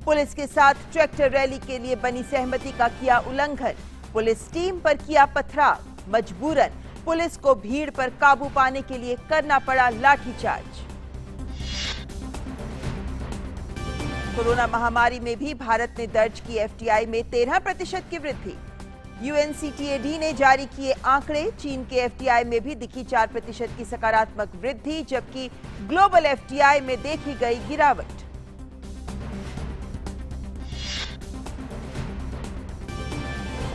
Police के साथ tractor rally के लिए बनी सहमति का किया उल्लंघन। पुलिस टीम पर किया पथराव। मजबूरन पुलिस को भीड़ पर काबू पाने के लिए करना पड़ा लाठीचार्ज। कोरोना महामारी में भी भारत ने दर्ज की एफटीआई में 13% की वृद्धि। यूएनसीटीएडी ने जारी किए आंकड़े। चीन के एफटीआई में भी दिखी 4% की सकारात्मक वृद्धि, जबकि ग्लोबल एफटीआई में देखी गई गिरावट।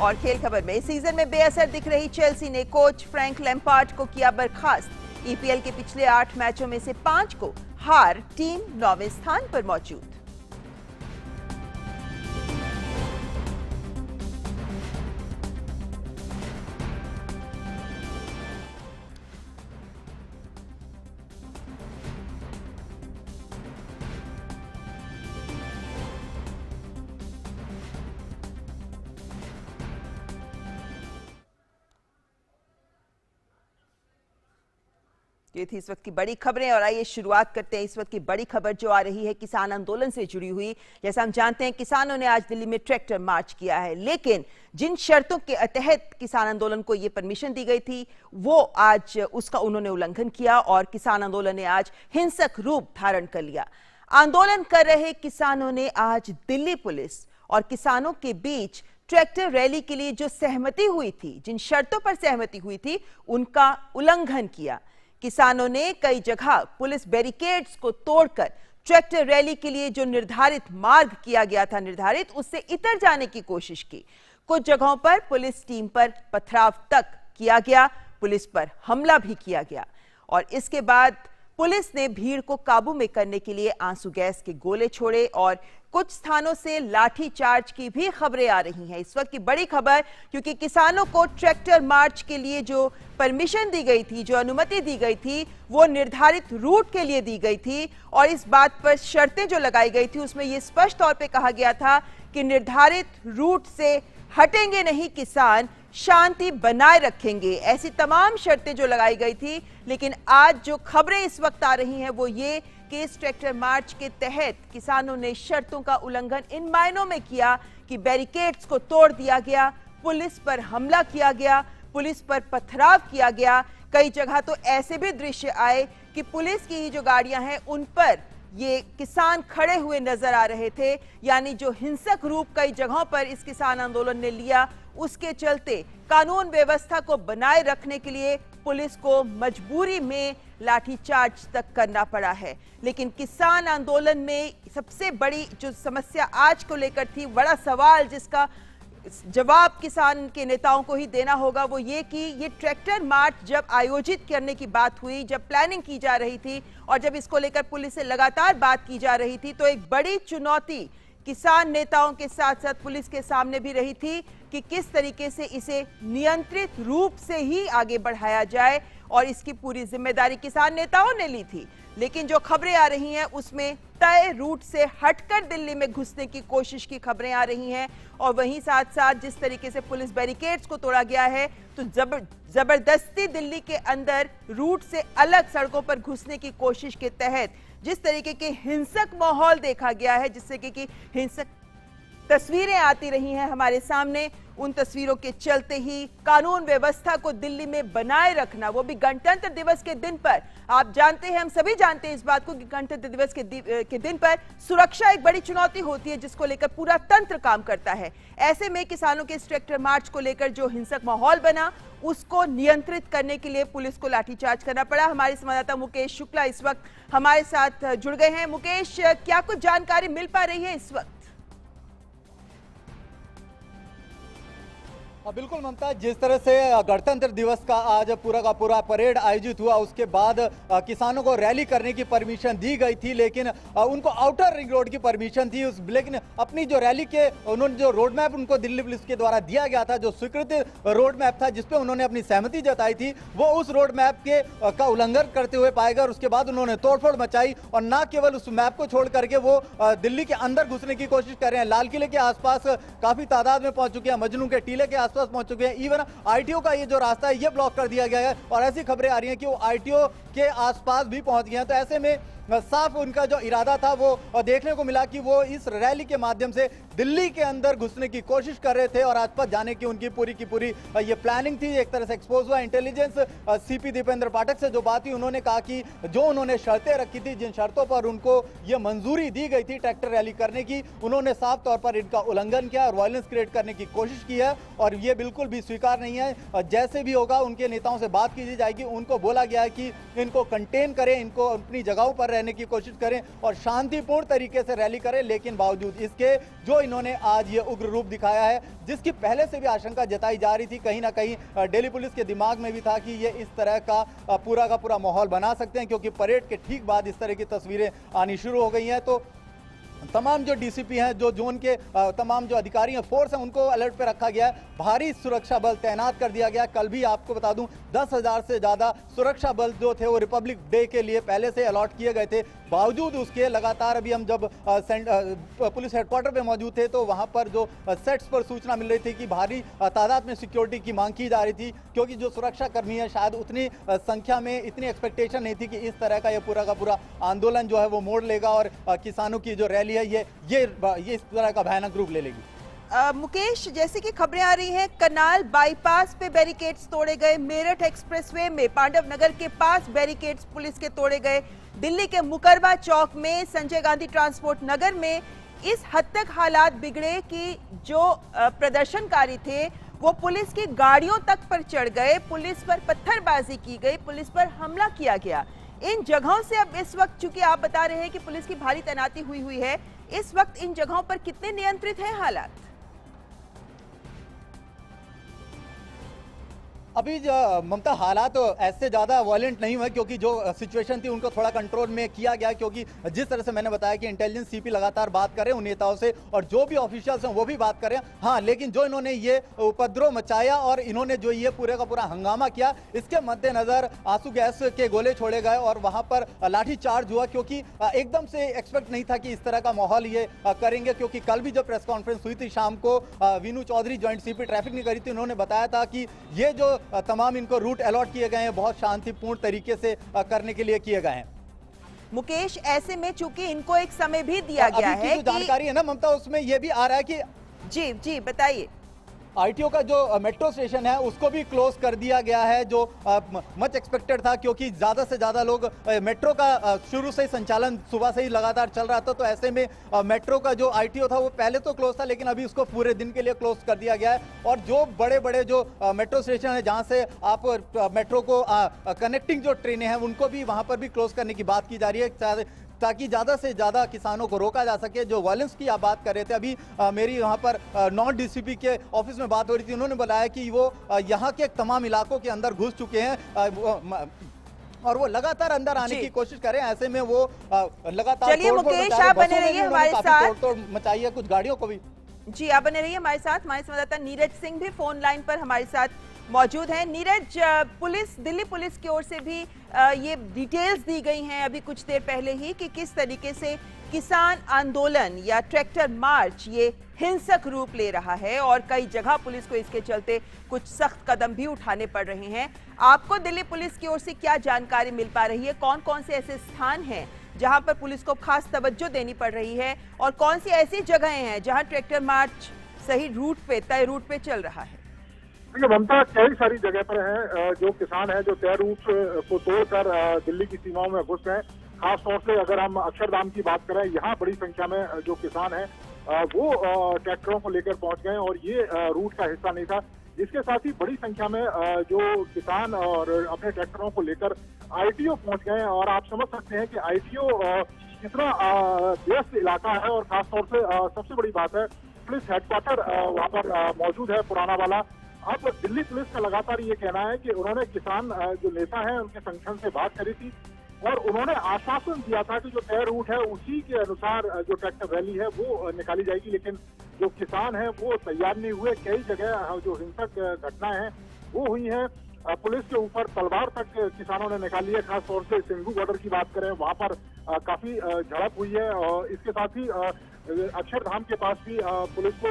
और खेल खबर में, इस सीजन में बेअसर दिख रही चेल्सी ने कोच फ्रैंक लैम्पार्ड को किया बर्खास्त। ईपीएल के पिछले 8 मैचों में से 5 को हार, टीम 9वें स्थान पर मौजूद। ये थी इस वक्त की बड़ी खबरें और आइए शुरुआत करते हैं इस वक्त की बड़ी खबर जो आ रही है किसान आंदोलन से जुड़ी हुई। जैसा हम जानते हैं किसानों ने आज दिल्ली में ट्रैक्टर मार्च किया है, लेकिन जिन शर्तों के तहत किसान आंदोलन को ये परमिशन दी गई थी वो आज उसका उन्होंने उल्लंघन किया और किसान आंदोलन ने आज हिंसक रूप धारण कर लिया। आंदोलन कर रहे किसानों ने आज दिल्ली पुलिस और किसानों के बीच ट्रैक्टर रैली के लिए जो सहमति हुई थी, जिन शर्तों पर सहमति हुई थी, उनका उल्लंघन किया। किसानों ने कई जगह पुलिस बैरिकेड्स को तोड़कर ट्रैक्टर रैली के लिए जो निर्धारित मार्ग किया गया था, उससे इतर जाने की कोशिश की। कुछ जगहों पर पुलिस टीम पर पथराव तक किया गया, पुलिस पर हमला भी किया गया और इसके बाद पुलिस ने भीड़ को काबू में करने के लिए आंसू गैस के गोले छोड़े और कुछ स्थानों से लाठी चार्ज की भी खबरें आ रही हैं। इस वक्त की बड़ी खबर, क्योंकि किसानों को ट्रैक्टर मार्च के लिए जो परमिशन दी गई थी, जो अनुमति दी गई थी, वो निर्धारित रूट के लिए दी गई थी और इस बात पर शर्तें जो लगाई गई थी उसमें यह स्पष्ट तौर पे कहा गया था कि निर्धारित रूट से हटेंगे नहीं किसान, शांति बनाए रखेंगे। ऐसी तमाम शर्तें जो लगाई गई थी, लेकिन आज जो खबरें इस वक्त आ रही हैं वो ये कि इस ट्रैक्टर मार्च के तहत किसानों ने शर्तों का उल्लंघन इन मायनों में किया कि बैरिकेड्स को तोड़ दिया गया, पुलिस पर हमला किया गया, पुलिस पर पथराव किया गया। कई जगह तो ऐसे भी दृश्य आए कि पुलिस की जो गाड़ियां हैं उन पर ये किसान खड़े हुए नजर आ रहे थे। यानी जो हिंसक रूप कई जगहों पर इस किसान आंदोलन ने लिया, उसके चलते कानून व्यवस्था को बनाए रखने के लिए पुलिस को मजबूरी में लाठीचार्ज तक करना पड़ा है। लेकिन किसान आंदोलन में सबसे बड़ी जो समस्या आज को लेकर थी, बड़ा सवाल जिसका जवाब किसान के नेताओं को ही देना होगा, वो ये कि ये ट्रैक्टर मार्च जब आयोजित करने की बात हुई, जब प्लानिंग की जा रही थी और जब इसको लेकर पुलिस से लगातार बात की जा रही थी, तो एक बड़ी चुनौती किसान नेताओं के साथ साथ पुलिस के सामने भी रही थी कि किस तरीके से इसे नियंत्रित रूप से ही आगे बढ़ाया जाए और इसकी पूरी जिम्मेदारी किसान नेताओं ने ली थी। लेकिन जो खबरें आ रही हैं उसमें तय रूट से हटकर दिल्ली में घुसने की कोशिश की खबरें आ रही हैं और वहीं साथ साथ जिस तरीके से पुलिस बैरिकेड्स को तोड़ा गया है, तो जबरदस्ती दिल्ली के अंदर रूट से अलग सड़कों पर घुसने की कोशिश के तहत जिस तरीके के हिंसक माहौल देखा गया है, जिससे कि हिंसक तस्वीरें आती रही हैं हमारे सामने, उन तस्वीरों के चलते ही कानून व्यवस्था को दिल्ली में बनाए रखना, वो भी गणतंत्र दिवस के दिन पर, आप जानते हैं, हम सभी जानते हैं इस बात को कि गणतंत्र दिवस के दिन पर सुरक्षा एक बड़ी चुनौती होती है जिसको लेकर पूरा तंत्र काम करता है। ऐसे में किसानों के इस ट्रैक्टर मार्च को लेकर जो हिंसक माहौल बना, उसको नियंत्रित करने के लिए पुलिस को लाठीचार्ज करना पड़ा। हमारे संवाददाता मुकेश शुक्ला इस वक्त हमारे साथ जुड़ गए हैं। मुकेश, क्या कुछ जानकारी मिल पा रही है इस वक्त? बिल्कुल ममता, जिस तरह से गणतंत्र दिवस का आज पूरा का पूरा परेड आयोजित हुआ, उसके बाद किसानों को रैली करने की परमिशन दी गई थी, लेकिन उनको आउटर रिंग रोड की परमिशन थी। लेकिन अपनी जो रैली के उन्होंने जो रोड मैप उनको दिल्ली पुलिस के द्वारा दिया गया था, जो स्वीकृत रोड मैप था जिसपे उन्होंने अपनी सहमति जताई थी, वो उस रोड मैप के का उल्लंघन करते हुए पाए गए और उसके बाद उन्होंने तोड़फोड़ मचाई और न केवल उस मैप को छोड़ करके वो दिल्ली के अंदर घुसने की कोशिश कर रहे हैं। लाल किले के आसपास काफी तादाद में पहुंच चुके हैं, मजनू के टीले के आसपास पहुंच चुके हैं। इवन आईटीओ का ये जो रास्ता है ये ब्लॉक कर दिया गया है और ऐसी खबरें आ रही हैं कि वो आईटीओ के आसपास भी पहुंच गए हैं। तो ऐसे में साफ उनका जो इरादा था वो देखने को मिला कि वो इस रैली के माध्यम से दिल्ली के अंदर घुसने की कोशिश कर रहे थे और राजपथ जाने की उनकी पूरी की पूरी ये प्लानिंग थी। एक तरह से एक्सपोज हुआ इंटेलिजेंस सीपी दीपेंद्र पाठक से जो बात हुई, उन्होंने कहा कि जो उन्होंने शर्तें रखी थी, जिन शर्तों पर उनको ये मंजूरी दी गई थी ट्रैक्टर रैली करने की, उन्होंने साफ तौर पर इनका उल्लंघन किया और वायलेंस क्रिएट करने की कोशिश की है और ये बिल्कुल भी स्वीकार नहीं है। जैसे भी होगा उनके नेताओं से बात की जाएगी। उनको बोला गया है कि इनको कंटेन करें, इनको अपनी जगहों पर रहने की कोशिश करें और शांतिपूर्ण तरीके से रैली करें। लेकिन बावजूद इसके जो इन्होंने आज ये उग्र रूप दिखाया है, जिसकी पहले से भी आशंका जताई जा रही थी, कहीं ना कहीं दिल्ली पुलिस के दिमाग में भी था कि ये इस तरह का पूरा माहौल बना सकते हैं, क्योंकि परेड के ठीक बाद इस तरह की तस्वीरें आनी शुरू हो गई हैं। तो तमाम जो डीसीपी हैं, जो जोन के तमाम जो अधिकारी हैं, फोर्स हैं, उनको अलर्ट पे रखा गया है। भारी सुरक्षा बल तैनात कर दिया गया। कल भी आपको बता दूं 10,000 से ज़्यादा सुरक्षा बल जो थे वो रिपब्लिक डे के लिए पहले से अलॉट किए गए थे। बावजूद उसके लगातार अभी हम जब पुलिस हेडक्वार्टर पे मौजूद थे तो वहाँ पर जो सेट्स पर सूचना मिल रही थी कि भारी तादाद में सिक्योरिटी की मांग की जा रही थी, क्योंकि जो सुरक्षा कर्मी है शायद उतनी संख्या में इतनी एक्सपेक्टेशन नहीं थी कि इस तरह का ये पूरा का पूरा आंदोलन जो है वो मोड़ लेगा और किसानों की जो रैली है ये इस तरह का भयानक रूप ले लेगी। मुकेश, जैसे कि खबरें आ रही हैं, कनाल बाईपास पे बैरिकेड्स तोड़े गए, मेरठ एक्सप्रेसवे में पांडव नगर के पास बैरिकेड्स पुलिस के तोड़े गए, दिल्ली के मुकरबा चौक में, संजय गांधी ट्रांसपोर्ट नगर में इस हद तक हालात बिगड़े कि जो प्रदर्शनकारी थे वो पुलिस की गाड़ियों तक पर चढ़ गए, पुलिस पर पत्थरबाजी की गई, पुलिस पर हमला किया गया। इन जगहों से अब इस वक्त, चूंकि आप बता रहे हैं कि पुलिस की भारी तैनाती हुई है, इस वक्त इन जगहों पर कितने नियंत्रित हैं हालात? अभी ममता हालात तो ऐसे ज़्यादा वायलेंट नहीं हुए, क्योंकि जो सिचुएशन थी उनको थोड़ा कंट्रोल में किया गया, क्योंकि जिस तरह से मैंने बताया कि इंटेलिजेंस सीपी लगातार बात कर रहे हैं उन नेताओं से और जो भी ऑफिशियल्स हैं वो भी बात कर रहे हैं। हाँ, लेकिन जो इन्होंने ये उपद्रव मचाया और इन्होंने जो ये पूरे का पूरा हंगामा किया, इसके मद्देनजर आंसू गैस के गोले छोड़े गए और वहाँ पर लाठी चार्ज हुआ, क्योंकि एकदम से एक्सपेक्ट नहीं था कि इस तरह का माहौल ये करेंगे। क्योंकि कल भी जो प्रेस कॉन्फ्रेंस हुई थी शाम को, Vinu Chaudhary joint CP traffic ने करी थी, उन्होंने बताया था कि ये जो तमाम इनको रूट अलॉट किए गए हैं बहुत शांतिपूर्ण तरीके से करने के लिए किए गए हैं। मुकेश, ऐसे में चूंकि इनको एक समय भी दिया गया है, जो जानकारी है ना ममता, उसमें यह भी आ रहा है कि जी बताइए। आईटीओ का जो मेट्रो स्टेशन है उसको भी क्लोज कर दिया गया है, जो मच एक्सपेक्टेड था, क्योंकि ज़्यादा से ज़्यादा लोग मेट्रो का शुरू से ही संचालन सुबह से ही लगातार चल रहा था। तो ऐसे में मेट्रो का जो आईटीओ था वो पहले तो क्लोज था, लेकिन अभी उसको पूरे दिन के लिए क्लोज कर दिया गया है। और जो बड़े बड़े जो मेट्रो स्टेशन है जहाँ से आप मेट्रो को कनेक्टिंग जो ट्रेनें हैं उनको भी वहाँ पर भी क्लोज करने की बात की जा रही है, ताकि ज़्यादा से ज़्यादा किसानों को रोका जा सके। जो वायलेंस की आप बात कर रहे थे, अभी मेरी वहाँ पर नॉन डीसीपी के ऑफिस में बात हो रही थी, उन्होंने बताया कि वो यहाँ के तमाम इलाकों के अंदर घुस चुके हैं और वो लगातार अंदर आने की कोशिश करें। ऐसे में वो लगातार चलिए मुकेश, आप बने रहिए हमारे साथ, तोड़ मचाई है कुछ गाड़ियों को भी। जी, आप बने रहिए हमारे साथ। हमारे संवाददाता नीरज सिंह भी फोन लाइन पर हमारे साथ मौजूद हैं। नीरज, दिल्ली पुलिस की ओर से भी ये डिटेल्स दी गई हैं अभी कुछ देर पहले ही कि किस तरीके से किसान आंदोलन या ट्रैक्टर मार्च ये हिंसक रूप ले रहा है और कई जगह पुलिस को इसके चलते कुछ सख्त कदम भी उठाने पड़ रहे हैं। आपको दिल्ली पुलिस की ओर से क्या जानकारी मिल पा रही है? कौन कौन से ऐसे स्थान हैं जहां पर पुलिस को खास तवज्जो देनी पड़ रही है और कौन सी ऐसी जगहें हैं जहां ट्रैक्टर मार्च सही तय रूट पे चल रहा है? देखिए ममता, कई सारी जगह पर है जो किसान है जो तय रूट को तोड़कर दिल्ली की सीमाओं में घुस गए। खास तौर से अगर हम अक्षरधाम की बात करें, यहाँ बड़ी संख्या में जो किसान है वो ट्रैक्टरों को लेकर पहुंच गए और ये रूट का हिस्सा नहीं था। इसके साथ ही बड़ी संख्या में जो किसान और अपने ट्रैक्टरों को लेकर आईटीओ पहुंच गए और आप समझ सकते हैं कि आईटीओ कितना व्यस्त इलाका है। और खासतौर से सबसे बड़ी बात है, पुलिस हेडक्वार्टर वहाँ पर मौजूद है पुराना वाला। अब दिल्ली पुलिस का लगातार ये कहना है कि उन्होंने किसान जो नेता हैं उनके संगठन से बात करी थी और उन्होंने आश्वासन दिया था कि जो तय रूट है उसी के अनुसार जो ट्रैक्टर रैली है वो निकाली जाएगी। लेकिन जो किसान हैं वो तैयार नहीं हुए। कई जगह जो हिंसक घटनाएं हैं वो हुई हैं। पुलिस के ऊपर तलवार तक किसानों ने निकाली है। खास तौर से सिंघू बॉर्डर की बात करें, वहां पर काफी झड़प हुई है और इसके साथ ही अक्षरधाम के पास भी पुलिस को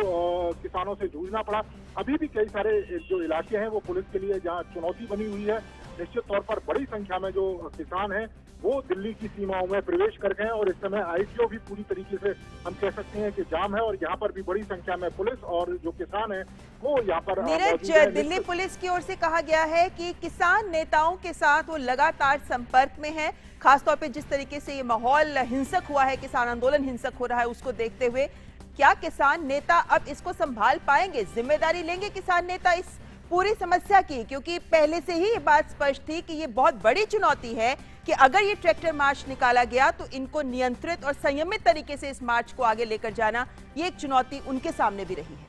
किसानों से जूझना पड़ा। अभी भी कई सारे जो इलाके हैं वो पुलिस के लिए जहां चुनौती बनी हुई है। निश्चित तौर पर बड़ी संख्या में जो किसान हैं वो दिल्ली की सीमाओं में प्रवेश कर गए हैं और इस समय आईटीओ भी पूरी तरीके से हम कह सकते हैं कि जाम है और यहाँ पर भी बड़ी संख्या में पुलिस और जो किसान हैं वो यहाँ पर नीरज, दिल्ली पुलिस की ओर से कहा गया है कि किसान नेताओं के साथ वो लगातार संपर्क में है, खासतौर पे जिस तरीके से ये माहौल हिंसक हुआ है, किसान आंदोलन हिंसक हो रहा है, उसको देखते हुए क्या किसान नेता अब इसको संभाल पाएंगे, जिम्मेदारी लेंगे किसान नेता इस पूरी समस्या की? क्योंकि पहले से ही ये बात स्पष्ट थी कि ये बहुत बड़ी चुनौती है कि अगर ये ट्रैक्टर मार्च निकाला गया तो इनको नियंत्रित और संयमित तरीके से इस मार्च को आगे लेकर जाना, ये एक चुनौती उनके सामने भी रही है।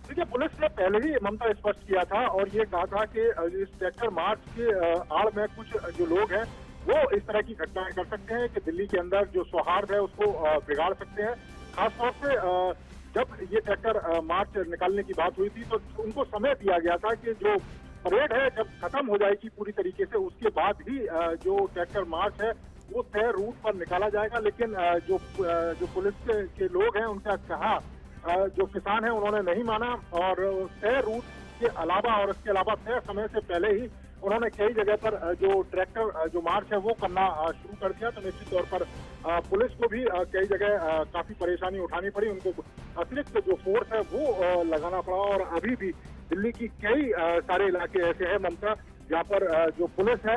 देखिए, पुलिस ने पहले ही ममता स्पष्ट किया था और ये कहा था कि इस ट्रैक्टर मार्च के आड़ में कुछ जो लोग हैं वो इस तरह की घटनाएं कर सकते हैं कि दिल्ली के अंदर जो सौहार्द है उसको बिगाड़ सकते हैं। खासतौर से जब ये ट्रैक्टर मार्च निकालने की बात हुई थी तो उनको समय दिया गया था कि जो परेड है जब खत्म हो जाएगी पूरी तरीके से उसके बाद ही जो ट्रैक्टर मार्च है वो तय रूट पर निकाला जाएगा। लेकिन जो पुलिस के लोग हैं उनका कहा जो किसान हैं उन्होंने नहीं माना और तय रूट के अलावा और इसके अलावा तय समय से पहले ही उन्होंने कई जगह पर जो ट्रैक्टर जो मार्च है वो करना शुरू कर दिया। तो निश्चित तौर पर पुलिस को भी कई जगह काफी परेशानी उठानी पड़ी, उनको अतिरिक्त जो फोर्स है वो लगाना पड़ा और अभी भी दिल्ली की कई सारे इलाके ऐसे हैं ममता जहाँ पर जो पुलिस है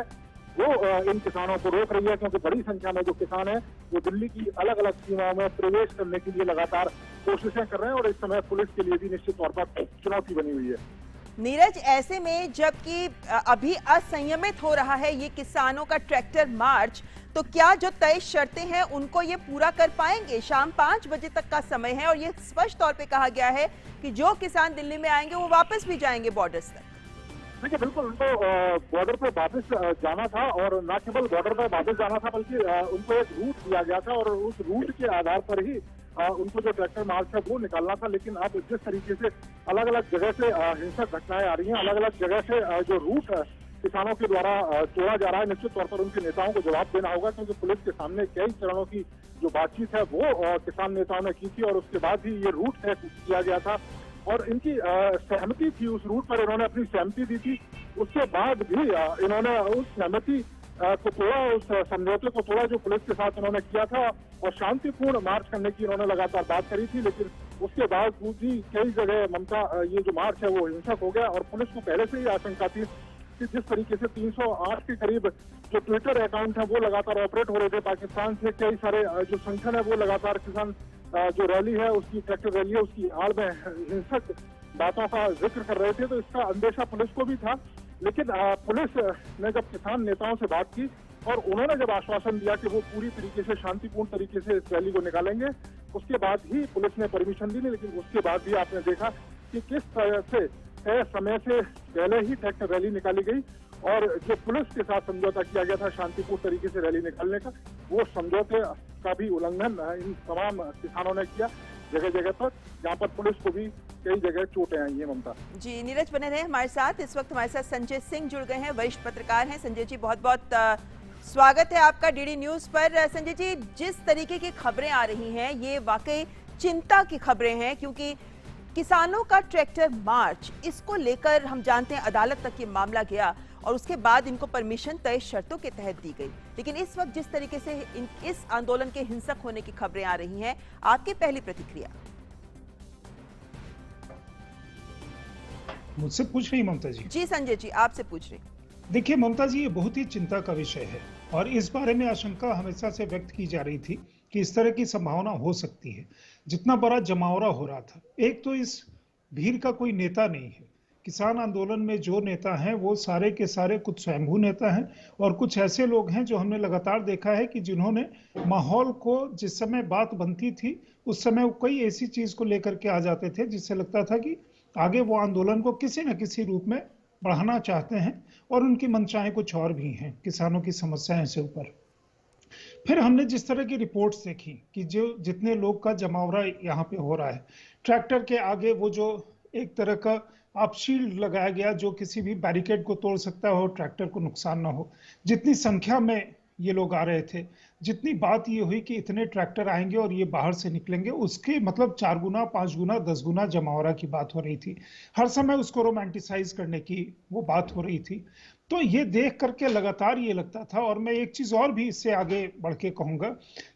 वो इन किसानों को रोक रही है, क्योंकि बड़ी संख्या में जो किसान हैं वो दिल्ली की अलग अलग सीमाओं में प्रवेश करने के लिए लगातार कोशिशें कर रहे हैं और इस समय पुलिस के लिए भी निश्चित तौर पर चुनौती बनी हुई है। नीरज, ऐसे में जबकि अभी असंयमित हो रहा है ये किसानों का ट्रैक्टर मार्च, तो क्या जो तय शर्तें हैं उनको ये पूरा कर पाएंगे? शाम 5 बजे तक का समय है और ये स्पष्ट तौर पे कहा गया है कि जो किसान दिल्ली में आएंगे वो वापस भी जाएंगे बॉर्डर्स तक। देखिए, बिल्कुल उनको बॉर्डर पर वापस जाना था और न केवल बॉर्डर पर वापस जाना था बल्कि उनको एक रूट दिया गया था और उस रूट के आधार पर ही उनको जो ट्रैक्टर मार्च है वो निकालना था। लेकिन अब जिस तरीके से अलग अलग जगह से हिंसक घटनाएं आ रही हैं, अलग अलग जगह से जो रूट किसानों के द्वारा तोड़ा जा रहा है, निश्चित तौर पर उनके नेताओं को जवाब देना होगा, क्योंकि पुलिस के सामने कई चरणों की जो बातचीत है वो किसान नेताओं ने की थी और उसके बाद ही ये रूट तय किया गया था और इनकी सहमति थी, उस रूट पर इन्होंने अपनी सहमति दी थी। उसके बाद भी इन्होंने उस सहमति को तोड़ा, उस समझौते को तोड़ा जो पुलिस के साथ इन्होंने किया था और शांतिपूर्ण मार्च करने की इन्होंने लगातार बात करी थी। लेकिन उसके बाद भी कई जगह ममता ये जो मार्च है वो हिंसक हो गया और पुलिस को पहले से ही आशंका थी कि जिस तरीके से 308 के करीब जो ट्विटर अकाउंट है वो लगातार ऑपरेट हो रहे थे पाकिस्तान से, कई सारे जो संगठन है वो लगातार किसान जो रैली है उसकी ट्रैक्टर रैली है उसकी आड़ में हिंसक बातों का जिक्र कर रहे थे, तो इसका अंदेशा पुलिस को भी था। लेकिन पुलिस ने जब किसान नेताओं से बात की और उन्होंने जब आश्वासन दिया कि वो पूरी तरीके से शांतिपूर्ण तरीके से इस रैली को निकालेंगे, उसके बाद ही पुलिस ने परमिशन दी। लेकिन उसके बाद भी आपने देखा कि किस तरह से तय समय से पहले ही ट्रैक्टर रैली निकाली गई और जो पुलिस के साथ समझौता किया गया था शांतिपूर्ण तरीके से रैली निकालने का, वो समझौते का भी उल्लंघन इन तमाम किसानों ने किया जगह जगह पर, जहाँ पर पुलिस को भी कई जगह चोटें आई हैं। ममता जी, नीरज बने रहे हमारे साथ। इस वक्त हमारे साथ संजय सिंह जुड़ गए हैं, वरिष्ठ पत्रकार हैं। संजय जी, बहुत बहुत स्वागत है आपका डीडी न्यूज पर। संजय जी, जिस तरीके की खबरें आ रही हैं ये वाकई चिंता की खबरें हैं, क्योंकि किसानों का ट्रैक्टर मार्च, इसको लेकर हम जानते हैं अदालत तक ये मामला गया और उसके बाद इनको परमिशन तय शर्तों के तहत दी गई। लेकिन इस वक्त जिस तरीके से इस आंदोलन के हिंसक होने की खबरें आ रही हैं, आपकी पहली प्रतिक्रिया? मुझसे पूछ रही ममता जी? जी संजय जी, आपसे पूछ रही। देखिए ममता जी, ये बहुत ही चिंता का विषय है और इस बारे में आशंका हमेशा से व्यक्त की जा रही थी कि इस तरह की संभावना हो सकती है। जितना बड़ा जमावड़ा हो रहा था, एक तो इस भीड़ का कोई नेता नहीं है। किसान आंदोलन में जो नेता हैं वो सारे के सारे कुछ स्वयंभू नेता हैं और कुछ ऐसे लोग हैं जो हमने लगातार देखा है कि जिन्होंने माहौल को, जिस समय बात बनती थी उस समय वो कई ऐसी चीज को लेकर के आ जाते थे जिससे लगता था कि आगे वो आंदोलन को किसी न किसी रूप में बढ़ाना चाहते हैं और उनकी मंशाएं कुछ और भी हैं किसानों की समस्याएं से ऊपर। फिर हमने जिस तरह की रिपोर्ट्स देखी कि जो जितने लोग का जमावड़ा यहाँ पे हो रहा है, ट्रैक्टर के आगे वो जो एक तरह का आप शील्ड लगाया गया जो किसी भी बैरिकेड को तोड़ सकता हो, ट्रैक्टर को नुकसान ना हो, जितनी संख्या में ये लोग आ रहे थे, जितनी बात ये हुई कि इतने ट्रैक्टर आएंगे और ये बाहर से निकलेंगे, उसके मतलब 4 गुना 5 गुना 10 गुना जमावड़ा की बात हो रही थी। हर समय उसको रोमांटिसाइज करने की वो बात हो रही थी। तो ये देख करके लगातार ये लगता था। और मैं एक चीज और भी इससे आगे बढ़ के कहूंगा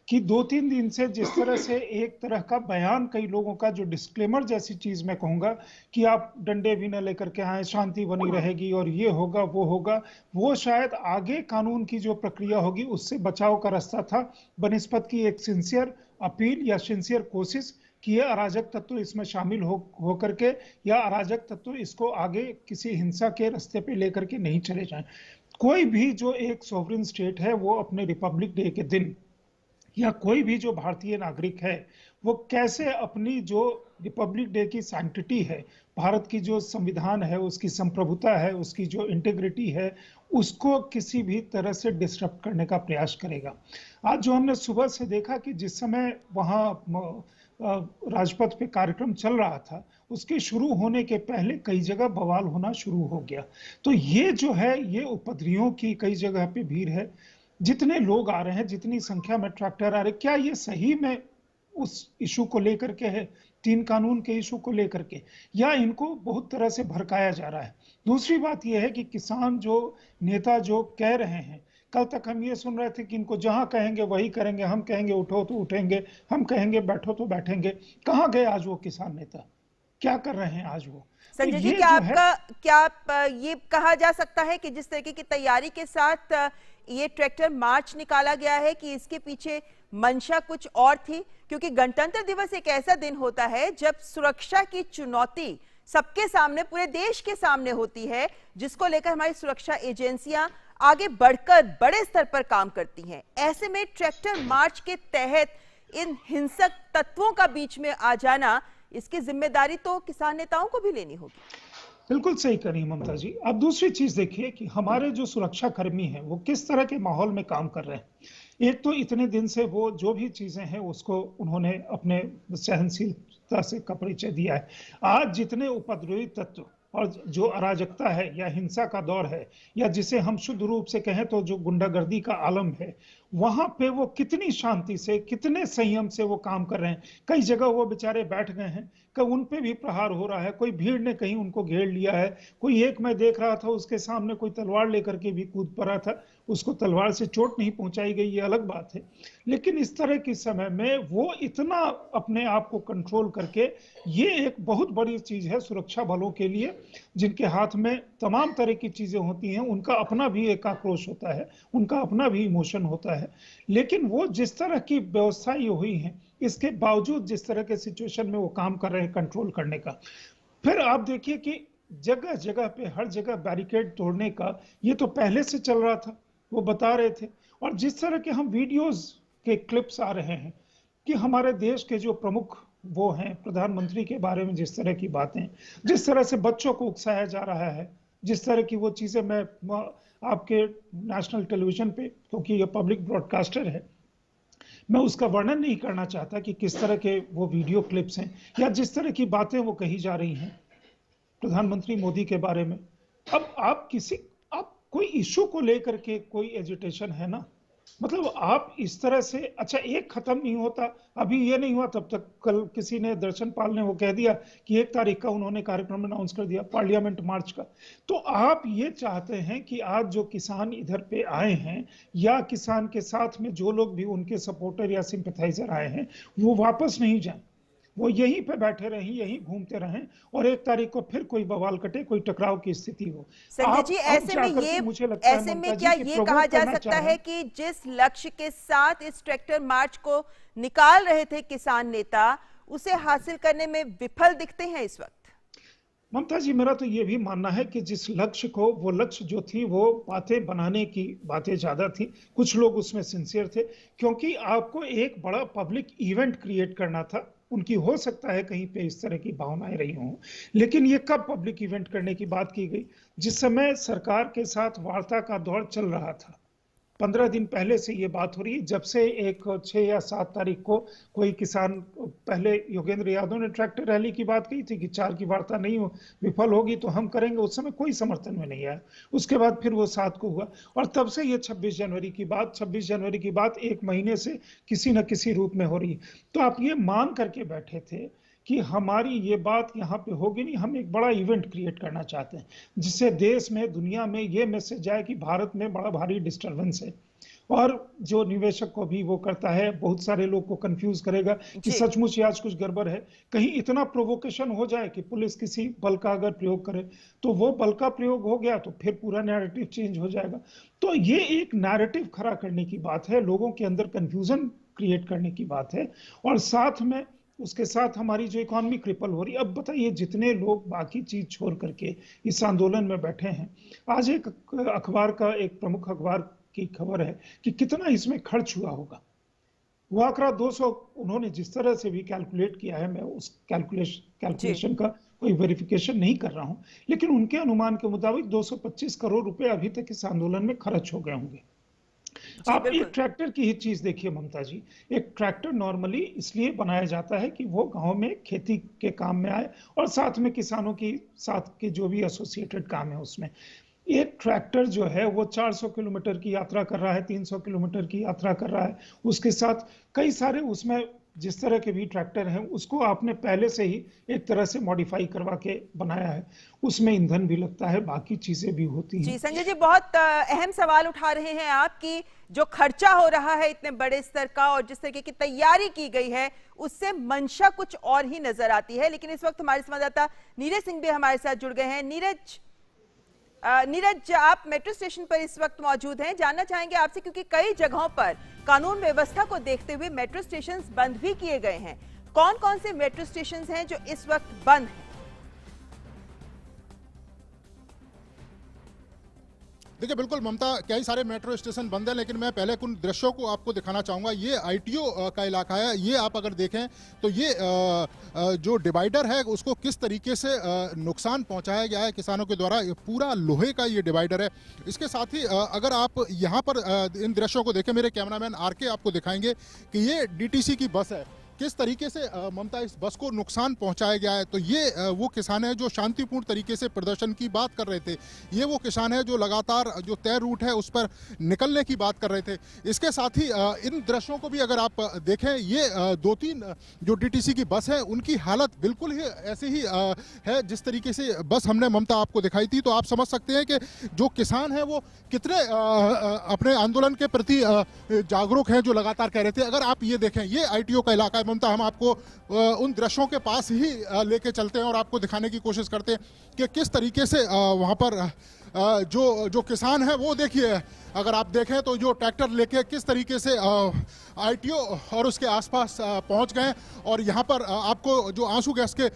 कि 2-3 दिन से जिस तरह से एक तरह का बयान कई लोगों का, जो डिस्क्लेमर जैसी चीज मैं कहूंगा कि आप डंडे भी न लेकर के आए, शांति बनी रहेगी और ये होगा वो होगा, वो शायद आगे कानून की जो प्रक्रिया होगी उससे बचाव का रास्ता था, बनिस्बत की एक सिंसियर अपील या सिंसियर कोशिश कि ये अराजक तत्व इसमें शामिल हो करके या अराजक तत्व इसको आगे किसी हिंसा के रास्ते पे लेकर के नहीं चले जाएं। कोई भी जो एक सॉवरेन स्टेट है वो अपने रिपब्लिक डे के दिन, या कोई भी जो भारतीय नागरिक है वो कैसे अपनी जो रिपब्लिक डे की सैंक्टिटी है, भारत की जो संविधान है, उसकी संप्रभुता है, उसकी जो इंटीग्रिटी है, उसको किसी भी तरह से डिस्टर्ब करने का प्रयास करेगा। आज जो हमने सुबह से देखा कि जिस समय वहाँ राजपथ पे कार्यक्रम चल रहा था, उसके शुरू होने के पहले कई जगह बवाल होना शुरू हो गया। तो ये जो है, ये उपद्रवियों की कई जगह पे भीड़ है। जितने लोग आ रहे हैं, जितनी संख्या में ट्रैक्टर आ रहे, क्या ये सही में उस इशू को लेकर के है, 3 कानून के इशू को लेकर के, या इनको बहुत तरह से भड़काया जा रहा है? दूसरी बात यह है कि किसान जो नेता जो कह रहे हैं, कल तक हम ये सुन रहे थे कि इनको जहां कहेंगे वही करेंगे, हम कहेंगे उठो तो उठेंगे, हम कहेंगे बैठो तो बैठेंगे। कहां गए आज वो किसान नेता? क्या कर रहे हैं आज वो? संजय जी, क्या ये कहा जा सकता है कि जिस तरीके की तैयारी के साथ ये ट्रैक्टर मार्च निकाला गया है कि इसके पीछे मंशा कुछ और थी? क्योंकि गणतंत्र दिवस एक ऐसा दिन होता है जब सुरक्षा की चुनौती सबके सामने, पूरे देश के सामने होती है, जिसको लेकर हमारी सुरक्षा एजेंसियां आगे बढ़कर बड़े स्तर पर काम करती हैं। ऐसे में ट्रैक्टर मार्च के तहत इन हिंसक तत्वों का बीच में आ जाना, इसकी जिम्मेदारी तो किसान नेताओं को भी लेनी होगी। बिल्कुल सही कह रही ममता जी। अब दूसरी चीज देखिए कि हमारे जो सुरक्षा कर्मी हैं वो किस तरह के माहौल में काम कर रहे हैं। एक तो इतने दिन से वो जो भी चीजें हैं उसको उन्होंने अपने सहनशीलता से का परिचय दिया है। आज जितने उपद्रवी तत्व और जो अराजकता है या हिंसा का दौर है, या जिसे हम शुद्ध रूप से कहें तो जो गुंडागर्दी का आलम है, वहां पे वो कितनी शांति से, कितने संयम से वो काम कर रहे हैं। कई जगह वो बेचारे बैठ गए हैं, कहीं उन पे भी प्रहार हो रहा है, कोई भीड़ ने कहीं उनको घेर लिया है, कोई एक मैं देख रहा था उसके सामने कोई तलवार लेकर के भी कूद पड़ा था, उसको तलवार से चोट नहीं पहुंचाई गई, ये अलग बात है। लेकिन इस तरह के समय में वो इतना अपने आप को कंट्रोल करके, ये एक बहुत बड़ी चीज है सुरक्षा बलों के लिए, जिनके हाथ में तमाम तरह की चीजें होती हैं, उनका अपना भी एक आक्रोश होता है, उनका अपना भी इमोशन होता है। लेकिन वो जिस तरह की व्यवस्थाएं हुई हैं, इसके बावजूद जिस तरह के सिचुएशन में वो काम कर रहे हैं कंट्रोल करने का, फिर आप देखिए कि जगह जगह पे हर जगह बैरिकेड तोड़ने का ये तो पहले से चल रहा था, वो बता रहे थे। और जिस तरह के हम वीडियोस के क्लिप्स आ रहे हैं कि हमारे देश के जो प्रमुख वो हैं, प्रधानमंत्री के बारे में जिस तरह की बातें, जिस तरह से बच्चों को उकसाया जा रहा है, जिस तरह की वो चीजें, मैं आपके नेशनल टेलीविजन पे, क्योंकि ये पब्लिक ब्रॉडकास्टर है, मैं उसका वर्णन नहीं करना चाहता कि किस तरह के वो वीडियो क्लिप्स हैं या जिस तरह की बातें वो कही जा रही हैं प्रधानमंत्री मोदी के बारे में। अब आप कोई इशू को लेकर के कोई एजिटेशन है ना, मतलब आप इस तरह से, अच्छा एक खत्म नहीं होता, अभी ये नहीं हुआ तब तक कल किसी ने, दर्शन पाल ने वो कह दिया कि 1 तारीख का उन्होंने कार्यक्रम अनाउंस कर दिया पार्लियामेंट मार्च का। तो आप ये चाहते हैं कि आज जो किसान इधर पे आए हैं या किसान के साथ में जो लोग भी उनके सपोर्टर या सिंपैथाइजर आए हैं, वो वापस नहीं जाएं, वो यहीं पे बैठे रहें, यहीं घूमते रहें और 1 तारीख को फिर कोई बवाल कटे, कोई टकराव की स्थिति हो। संजय जी, ऐसे में क्या ये कहा जा सकता है कि जिस लक्ष्य के साथ इस ट्रैक्टर मार्च को निकाल रहे थे किसान नेता, उसे हासिल करने में विफल दिखते हैं इस वक्त? ममता जी, मेरा तो ये भी मानना है कि जिस लक्ष्य को, वो लक्ष्य जो थी वो बातें बनाने की बातें ज्यादा थी, कुछ लोग उसमें सिंसियर थे, क्योंकि आपको एक बड़ा पब्लिक इवेंट क्रिएट करना था। उनकी हो सकता है कहीं पे इस तरह की भावनाएं रही हों, लेकिन ये कब पब्लिक इवेंट करने की बात की गई? जिस समय सरकार के साथ वार्ता का दौर चल रहा था, 15 दिन पहले से ये बात हो रही है, जब से एक 6 या 7 तारीख को कोई किसान, पहले योगेंद्र यादव ने ट्रैक्टर रैली की बात कही थी कि 4 की वार्ता नहीं हो, विफल होगी तो हम करेंगे, उस समय कोई समर्थन में नहीं आया। उसके बाद फिर वो 7 को हुआ और तब से ये 26 जनवरी की बात 1 महीने से किसी न किसी रूप में हो रही है। तो आप ये मान करके बैठे थे कि हमारी ये बात यहाँ पे होगी नहीं, हम एक बड़ा इवेंट क्रिएट करना चाहते हैं जिससे देश में, दुनिया में ये मैसेज जाए कि भारत में बड़ा भारी डिस्टरबेंस है। और जो निवेशक को भी वो करता है, बहुत सारे लोग को कंफ्यूज करेगा कि सचमुच आज कुछ गड़बड़ है। कहीं इतना प्रोवोकेशन हो जाए कि पुलिस किसी बल का अगर प्रयोग करे तो वो बल का प्रयोग हो गया तो फिर पूरा नैरेटिव चेंज हो जाएगा। तो ये एक नैरेटिव खड़ा करने की बात है, लोगों के अंदर कंफ्यूजन क्रिएट करने की बात है, और साथ में उसके साथ हमारी जो इकोनॉमी क्रिपल हो रही है। अब बताइए, जितने लोग बाकी चीज छोड़ करके इस आंदोलन में बैठे हैं, आज एक अखबार का, एक प्रमुख अखबार की खबर है कि कितना इसमें खर्च हुआ होगा। वो आंकड़ा 200, उन्होंने जिस तरह से भी कैलकुलेट किया है, मैं उस कैलकुलेशन का कोई वेरिफिकेशन नहीं कर रहा हूं, लेकिन उनके अनुमान के मुताबिक 225 करोड़ रुपए अभी तक इस आंदोलन में खर्च हो गए होंगे। आप एक ट्रैक्टर की ही चीज देखिए ममता जी, एक ट्रैक्टर नॉर्मली इसलिए बनाया जाता है कि वो गांव में खेती के काम में आए और साथ में किसानों की साथ के जो भी एसोसिएटेड काम है उसमें। एक ट्रैक्टर जो है वो 400 किलोमीटर की यात्रा कर रहा है, 300 किलोमीटर की यात्रा कर रहा है, उसके साथ कई सारे, उसमें जिस तरह के भी ट्रैक्टर हैं उसको आपने पहले से ही एक तरह से मॉडिफाई करवा के बनाया है, उसमें ईंधन भी लगता है, बाकी चीजें भी होती हैं। जी संजय जी, बहुत अहम सवाल उठा रहे हैं आप कि जो खर्चा हो रहा है इतने बड़े स्तर का और जिस तरीके की तैयारी की गई है उससे मंशा कुछ और ही नजर आती है। लेकिन इस वक्त हमारे संवाददाता नीरज सिंह भी हमारे साथ जुड़ गए हैं। नीरज, आप मेट्रो स्टेशन पर इस वक्त मौजूद हैं, जानना चाहेंगे आपसे, क्योंकि कई जगहों पर कानून व्यवस्था को देखते हुए मेट्रो स्टेशन बंद भी किए गए हैं। कौन कौन से मेट्रो स्टेशन हैं जो इस वक्त बंद हैं? देखिए, बिल्कुल ममता, कई सारे मेट्रो स्टेशन बंद हैं, लेकिन मैं पहले कुछ दृश्यों को आपको दिखाना चाहूँगा। ये आईटीओ का इलाका है। ये आप अगर देखें तो ये जो डिवाइडर है उसको किस तरीके से नुकसान पहुंचाया गया है किसानों के द्वारा। पूरा लोहे का ये डिवाइडर है। इसके साथ ही अगर आप यहाँ पर इन दृश्यों को देखें, मेरे कैमरामैन आरके आपको दिखाएंगे कि ये डीटीसी की बस है, किस तरीके से ममता इस बस को नुकसान पहुंचाया गया है। तो ये वो किसान है जो शांतिपूर्ण तरीके से प्रदर्शन की बात कर रहे थे। ये वो किसान है जो लगातार जो तय रूट है उस पर निकलने की बात कर रहे थे। इसके साथ ही इन दृश्यों को भी अगर आप देखें, ये 2-3 जो डीटीसी की बस है उनकी हालत बिल्कुल ही ऐसी ही है जिस तरीके से बस हमने ममता आपको दिखाई थी। तो आप समझ सकते हैं कि जो किसान है वो कितने अपने आंदोलन के प्रति जागरूक हैं, जो लगातार कह रहे थे। अगर आप ये देखें, ये आईटीओ का इलाका ममता, हम आपको उन दृश्यों के पास ही लेके चलते हैं और आपको दिखाने की कोशिश करते हैं कि किस तरीके से वहां पर जो किसान है वो, देखिए अगर आप देखें तो जो ट्रैक्टर लेके किस तरीके से आईटीओ और उसके आसपास पहुंच गए। और यहां पर आपको जो आंसू गैस के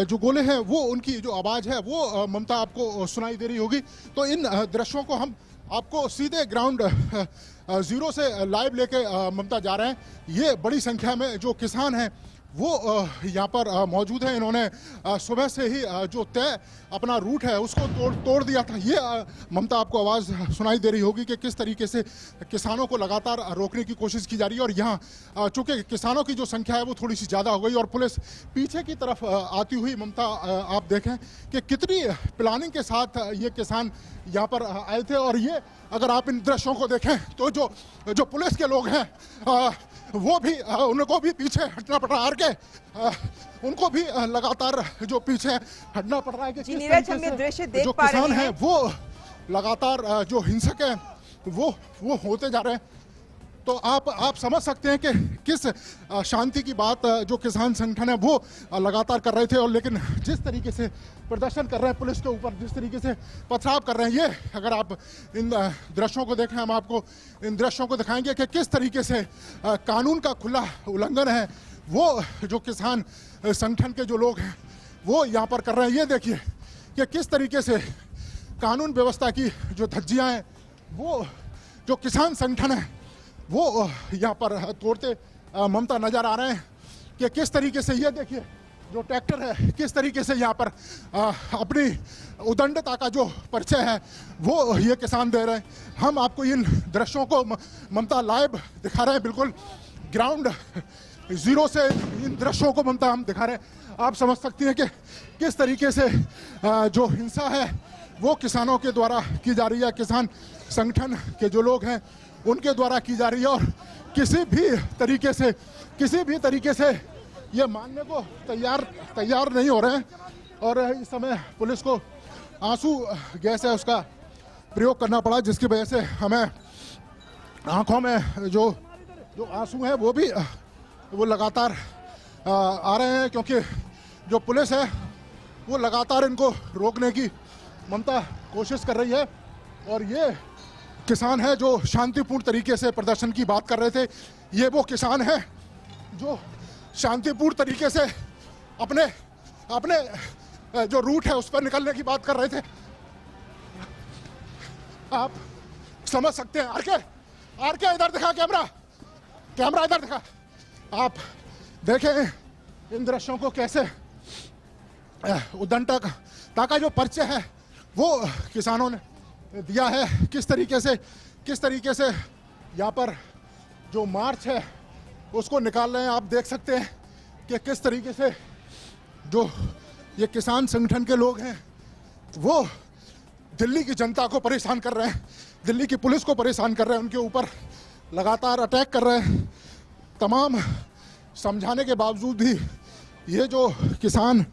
जो गोले हैं वो, उनकी जो आवाज़ है वो ममता आपको सुनाई दे रही होगी। तो इन दृश्यों को हम आपको सीधे ग्राउंड जीरो से लाइव लेके ममता जा रहे हैं। ये बड़ी संख्या में जो किसान हैं वो यहाँ पर मौजूद हैं। इन्होंने सुबह से ही जो तय अपना रूट है उसको तोड़ दिया था। ये ममता आपको आवाज़ सुनाई दे रही होगी कि किस तरीके से किसानों को लगातार रोकने की कोशिश की जा रही है। और यहाँ चूँकि किसानों की जो संख्या है वो थोड़ी सी ज़्यादा हो गई और पुलिस पीछे की तरफ आती हुई, ममता आप देखें कि कितनी प्लानिंग के साथ ये किसान यहाँ पर आए थे। और ये अगर आप इन दृश्यों को देखें तो जो पुलिस के लोग हैं वो भी, उनको भी पीछे हटना पड़ रहा है, उनको भी लगातार जो पीछे हटना पड़ रहा है कि नीरज, हम ये दृश्य देख जो पा रहे किसान हैं हैं वो लगातार जो हिंसक हैं वो होते जा रहे हैं। तो आप समझ सकते हैं कि किस शांति की बात जो किसान संगठन है वो लगातार कर रहे थे। और लेकिन जिस तरीके से प्रदर्शन कर रहे हैं पुलिस के ऊपर, जिस तरीके से पथराव कर रहे हैं, ये अगर आप इन दृश्यों को देखें, हम आपको इन दृश्यों को दिखाएंगे कि किस तरीके से कानून का खुला उल्लंघन है वो जो किसान संगठन के जो लोग हैं वो यहाँ पर कर रहे हैं। ये देखिए कि किस तरीके से कानून व्यवस्था की जो धज्जियाँ हैं वो जो किसान संगठन है वो यहाँ पर तोड़ते ममता नजर आ रहे हैं कि किस तरीके से। ये देखिए जो ट्रैक्टर है किस तरीके से यहाँ पर अपनी उदंडता का जो परिचय है वो ये किसान दे रहे हैं। हम आपको इन दृश्यों को ममता लाइव दिखा रहे हैं, बिल्कुल ग्राउंड जीरो से इन दृश्यों को ममता हम दिखा रहे हैं। आप समझ सकती हैं कि किस तरीके से जो हिंसा है वो किसानों के द्वारा की जा रही है, किसान संगठन के जो लोग हैं उनके द्वारा की जा रही है, और किसी भी तरीके से ये मानने को तैयार नहीं हो रहे हैं। और इस समय पुलिस को आंसू गैस है उसका प्रयोग करना पड़ा, जिसकी वजह से हमें आंखों में जो आंसू हैं वो लगातार आ रहे हैं, क्योंकि जो पुलिस है वो लगातार इनको रोकने की ममता कोशिश कर रही है। और ये किसान है जो शांतिपूर्ण तरीके से प्रदर्शन की बात कर रहे थे, ये वो किसान है जो शांतिपूर्ण तरीके से अपने जो रूट है उस पर निकलने की बात कर रहे थे। आप समझ सकते हैं। आरके इधर दिखा, कैमरा इधर दिखा। आप देखें इन दृश्यों को कैसे उदंडता का जो परिचय है वो किसानों ने दिया है, किस तरीके से यहाँ पर जो मार्च है उसको निकाल रहे हैं। आप देख सकते हैं कि किस तरीके से जो ये किसान संगठन के लोग हैं वो दिल्ली की जनता को परेशान कर रहे हैं, दिल्ली की पुलिस को परेशान कर रहे हैं, उनके ऊपर लगातार अटैक कर रहे हैं। तमाम समझाने के बावजूद भी ये जो किसान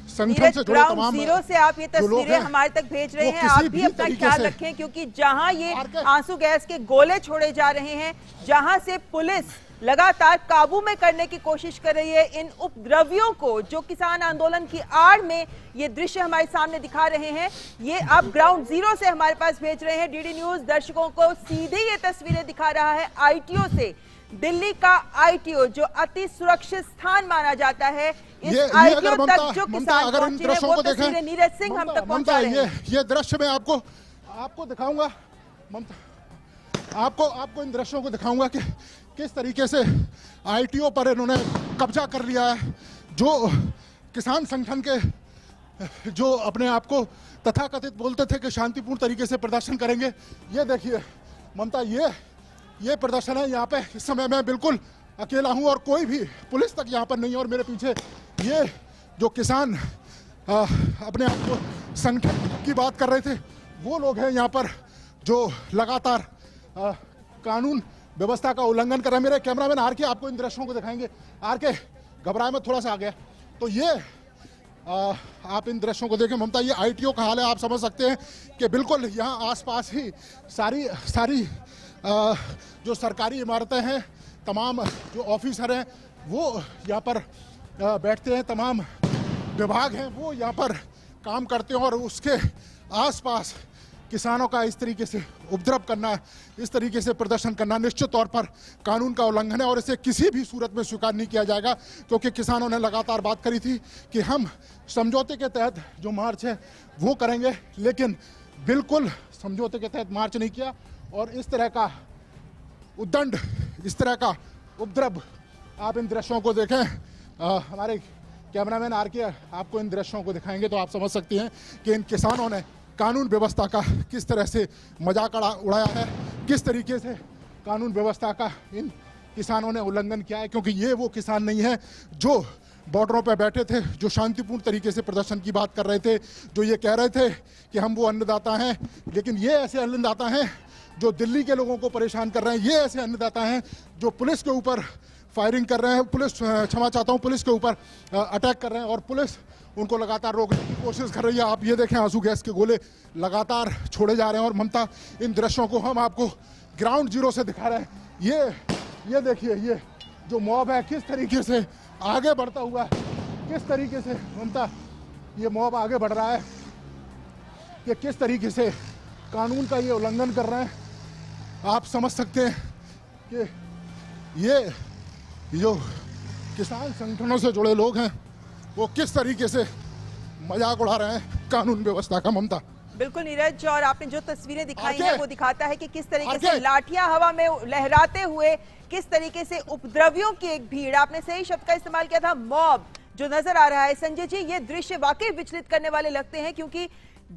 संगठन से जुड़े तमाम जीरो से आप ये तस्वीरें हमारे तक भेज रहे हैं। आप भी अपना ख्याल रखें, क्योंकि जहां ये आंसू गैस के गोले छोड़े जा रहे हैं, जहां से पुलिस लगातार काबू में करने की कोशिश कर रही है इन उपद्रवियों को, जो किसान आंदोलन की आड़ में ये दृश्य हमारे सामने दिखा रहे हैं, ये आप ग्राउंड जीरो से हमारे पास भेज रहे हैं। डीडी न्यूज दर्शकों को सीधे ये तस्वीरें दिखा रहा है आईटीओ से। दिल्ली का आईटीओ जो अति सुरक्षित स्थान माना जाता है, इस आईटीओ तक जो किसान पहुंचे हैं वो तस्वीरें नीरज सिंह हम तक पहुंचा रहे हैं। ये दृश्य मैं आपको दिखाऊंगा ममता, आपको इन दृश्यों को दिखाऊंगा कि किस तरीके से आईटीओ पर इन्होंने कब्जा कर लिया है। जो किसान संगठन के जो अपने आप को तथाकथित बोलते थे कि शांतिपूर्ण तरीके से प्रदर्शन करेंगे, ये देखिए ममता, ये प्रदर्शन है। यहाँ पे इस समय मैं बिल्कुल अकेला हूँ और कोई भी पुलिस तक यहाँ पर नहीं है। और मेरे पीछे ये जो किसान अपने आप को संगठन की बात कर रहे थे वो लोग हैं यहाँ पर जो लगातार कानून व्यवस्था का उल्लंघन कर रहे हैं। मेरे कैमरामैन आरके आपको इन दृश्यों को दिखाएंगे। आरके घबराए में थोड़ा सा आ गया। तो ये आप इन दृश्यों को देखें ममता, ये आईटीओ का हाल है। आप समझ सकते हैं कि बिल्कुल यहाँ आसपास ही सारी जो सरकारी इमारतें हैं, तमाम जो ऑफिसर हैं वो यहाँ पर बैठते हैं, तमाम विभाग हैं वो यहाँ पर काम करते हैं। और उसके आसपास किसानों का इस तरीके से उपद्रव करना, इस तरीके से प्रदर्शन करना निश्चित तौर पर कानून का उल्लंघन है और इसे किसी भी सूरत में स्वीकार नहीं किया जाएगा। क्योंकि किसानों ने लगातार बात करी थी कि हम समझौते के तहत जो मार्च है वो करेंगे, लेकिन बिल्कुल समझौते के तहत मार्च नहीं किया। और इस तरह का उद्दंड, इस तरह का उपद्रव आप इन दृश्यों को देखें। हमारे कैमरामैन आरके आपको इन दृश्यों को दिखाएंगे तो आप समझ सकते हैं कि इन किसानों ने कानून व्यवस्था का किस तरह से मजाक उड़ाया है, किस तरीके से कानून व्यवस्था का इन किसानों ने उल्लंघन किया है। क्योंकि ये वो किसान नहीं है जो बॉर्डरों पर बैठे थे, जो शांतिपूर्ण तरीके से प्रदर्शन की बात कर रहे थे, जो ये कह रहे थे कि हम वो अन्नदाता हैं, लेकिन ये ऐसे अन्नदाता हैं जो दिल्ली के लोगों को परेशान कर रहे हैं। ये ऐसे अन्नदाता हैं जो पुलिस के ऊपर फायरिंग कर रहे हैं, पुलिस के ऊपर अटैक कर रहे हैं और पुलिस उनको लगातार रोकने की कोशिश कर रही है। आप ये देखें आंसू गैस के गोले लगातार छोड़े जा रहे हैं। और ममता, इन दृश्यों को हम आपको ग्राउंड जीरो से दिखा रहे हैं। ये देखिए, ये जो मॉब है किस तरीके से आगे बढ़ता हुआ है, किस तरीके से ममता ये मॉब आगे बढ़ रहा है, कि किस तरीके से कानून का ये उल्लंघन कर रहे हैं। आप समझ सकते हैं कि ये जो किसान संगठनों से जुड़े लोग हैं वो किस तरीके से मजाक उड़ा रहे हैं कानून व्यवस्था का। ममता, बिल्कुल नीरज, और आपने जो तस्वीरें दिखाई हैं वो दिखाता है कि किस तरीके से लाठियां हवा में लहराते हुए किस तरीके से उपद्रवियों की एक भीड़, आपने सही शब्द का इस्तेमाल किया था, मॉब, जो नजर आ रहा है। संजय जी, ये दृश्य वाकई विचलित करने वाले लगते हैं, क्योंकि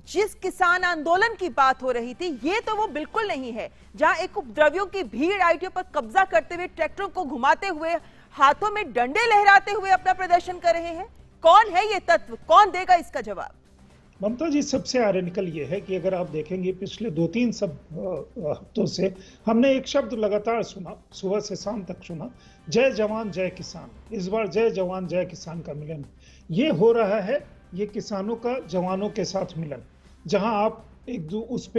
जिस किसान आंदोलन की बात हो रही थी ये तो वो बिल्कुल नहीं है, जहां एक उपद्रवियों की भीड़ आईटीओ पर कब्जा करते हुए, ट्रैक्टरों को घुमाते हुए, हाथों में डंडे लहराते हुए अपना प्रदर्शन कर रहे हैं। कौन है ये तत्व, कौन देगा इसका जवाब? ममता जी, सबसे आयरनिकल ये है कि अगर आप देखेंगे पिछले 2-3 हफ्तों से हमने एक शब्द लगातार सुना, सुबह से शाम तक सुना, जय जवान जय किसान। इस बार जय जवान जय किसान का मिलन ये हो रहा है, ये किसानों का जवानों के साथ मिलन, जहां आप उस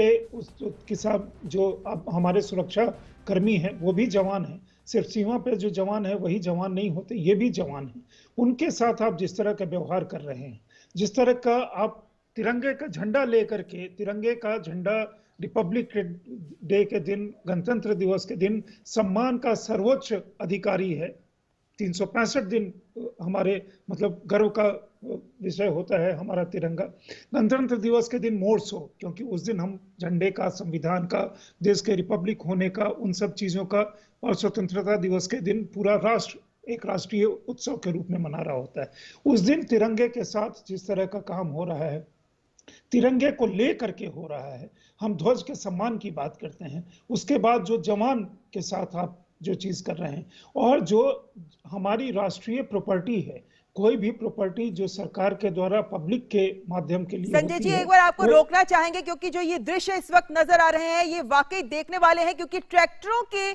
किसान जो अब हमारे सुरक्षा कर्मी हैं वो भी जवान हैं, सिर्फ सीमा पे जो जवान है वही जवान नहीं होते, ये भी जवान हैं। उनके साथ आप जिस तरह का व्यवहार कर रहे हैं, जिस तरह का आप तिरंगे का झंडा लेकर के, तिरंगे का झंडा रिपब्लिक डे के दिन, गणतंत्र दिवस के दिन सम्मान का सर्वोच्च अधिकारी है, 365 दिन हमारे मतलब गर्व का विषय होता है हमारा तिरंगा। गणतंत्र दिवस के दिन मोर शो, क्योंकि उस दिन हम झंडे का, संविधान का, देश के रिपब्लिक होने का, उन सब चीजों का, और स्वतंत्रता दिवस के दिन पूरा राष्ट्र एक राष्ट्रीय उत्सव के रूप में मना रहा होता है। उस दिन तिरंगे के साथ जिस तरह का काम हो रहा है, तिरंगे को ले करके हो रहा है, हम ध्वज के सम्मान की बात करते हैं, उसके बाद जो जवान के साथ आप जो चीज कर रहे हैं, और जो हमारी राष्ट्रीय प्रॉपर्टी है, कोई भी प्रॉपर्टी जो सरकार के द्वारा पब्लिक के माध्यम के लिए संजय जी, एक बार आपको रोकना चाहेंगे, क्योंकि जो ये दृश्य इस वक्त नजर आ रहे हैं ये वाकई देखने वाले हैं, क्योंकि ट्रैक्टरों के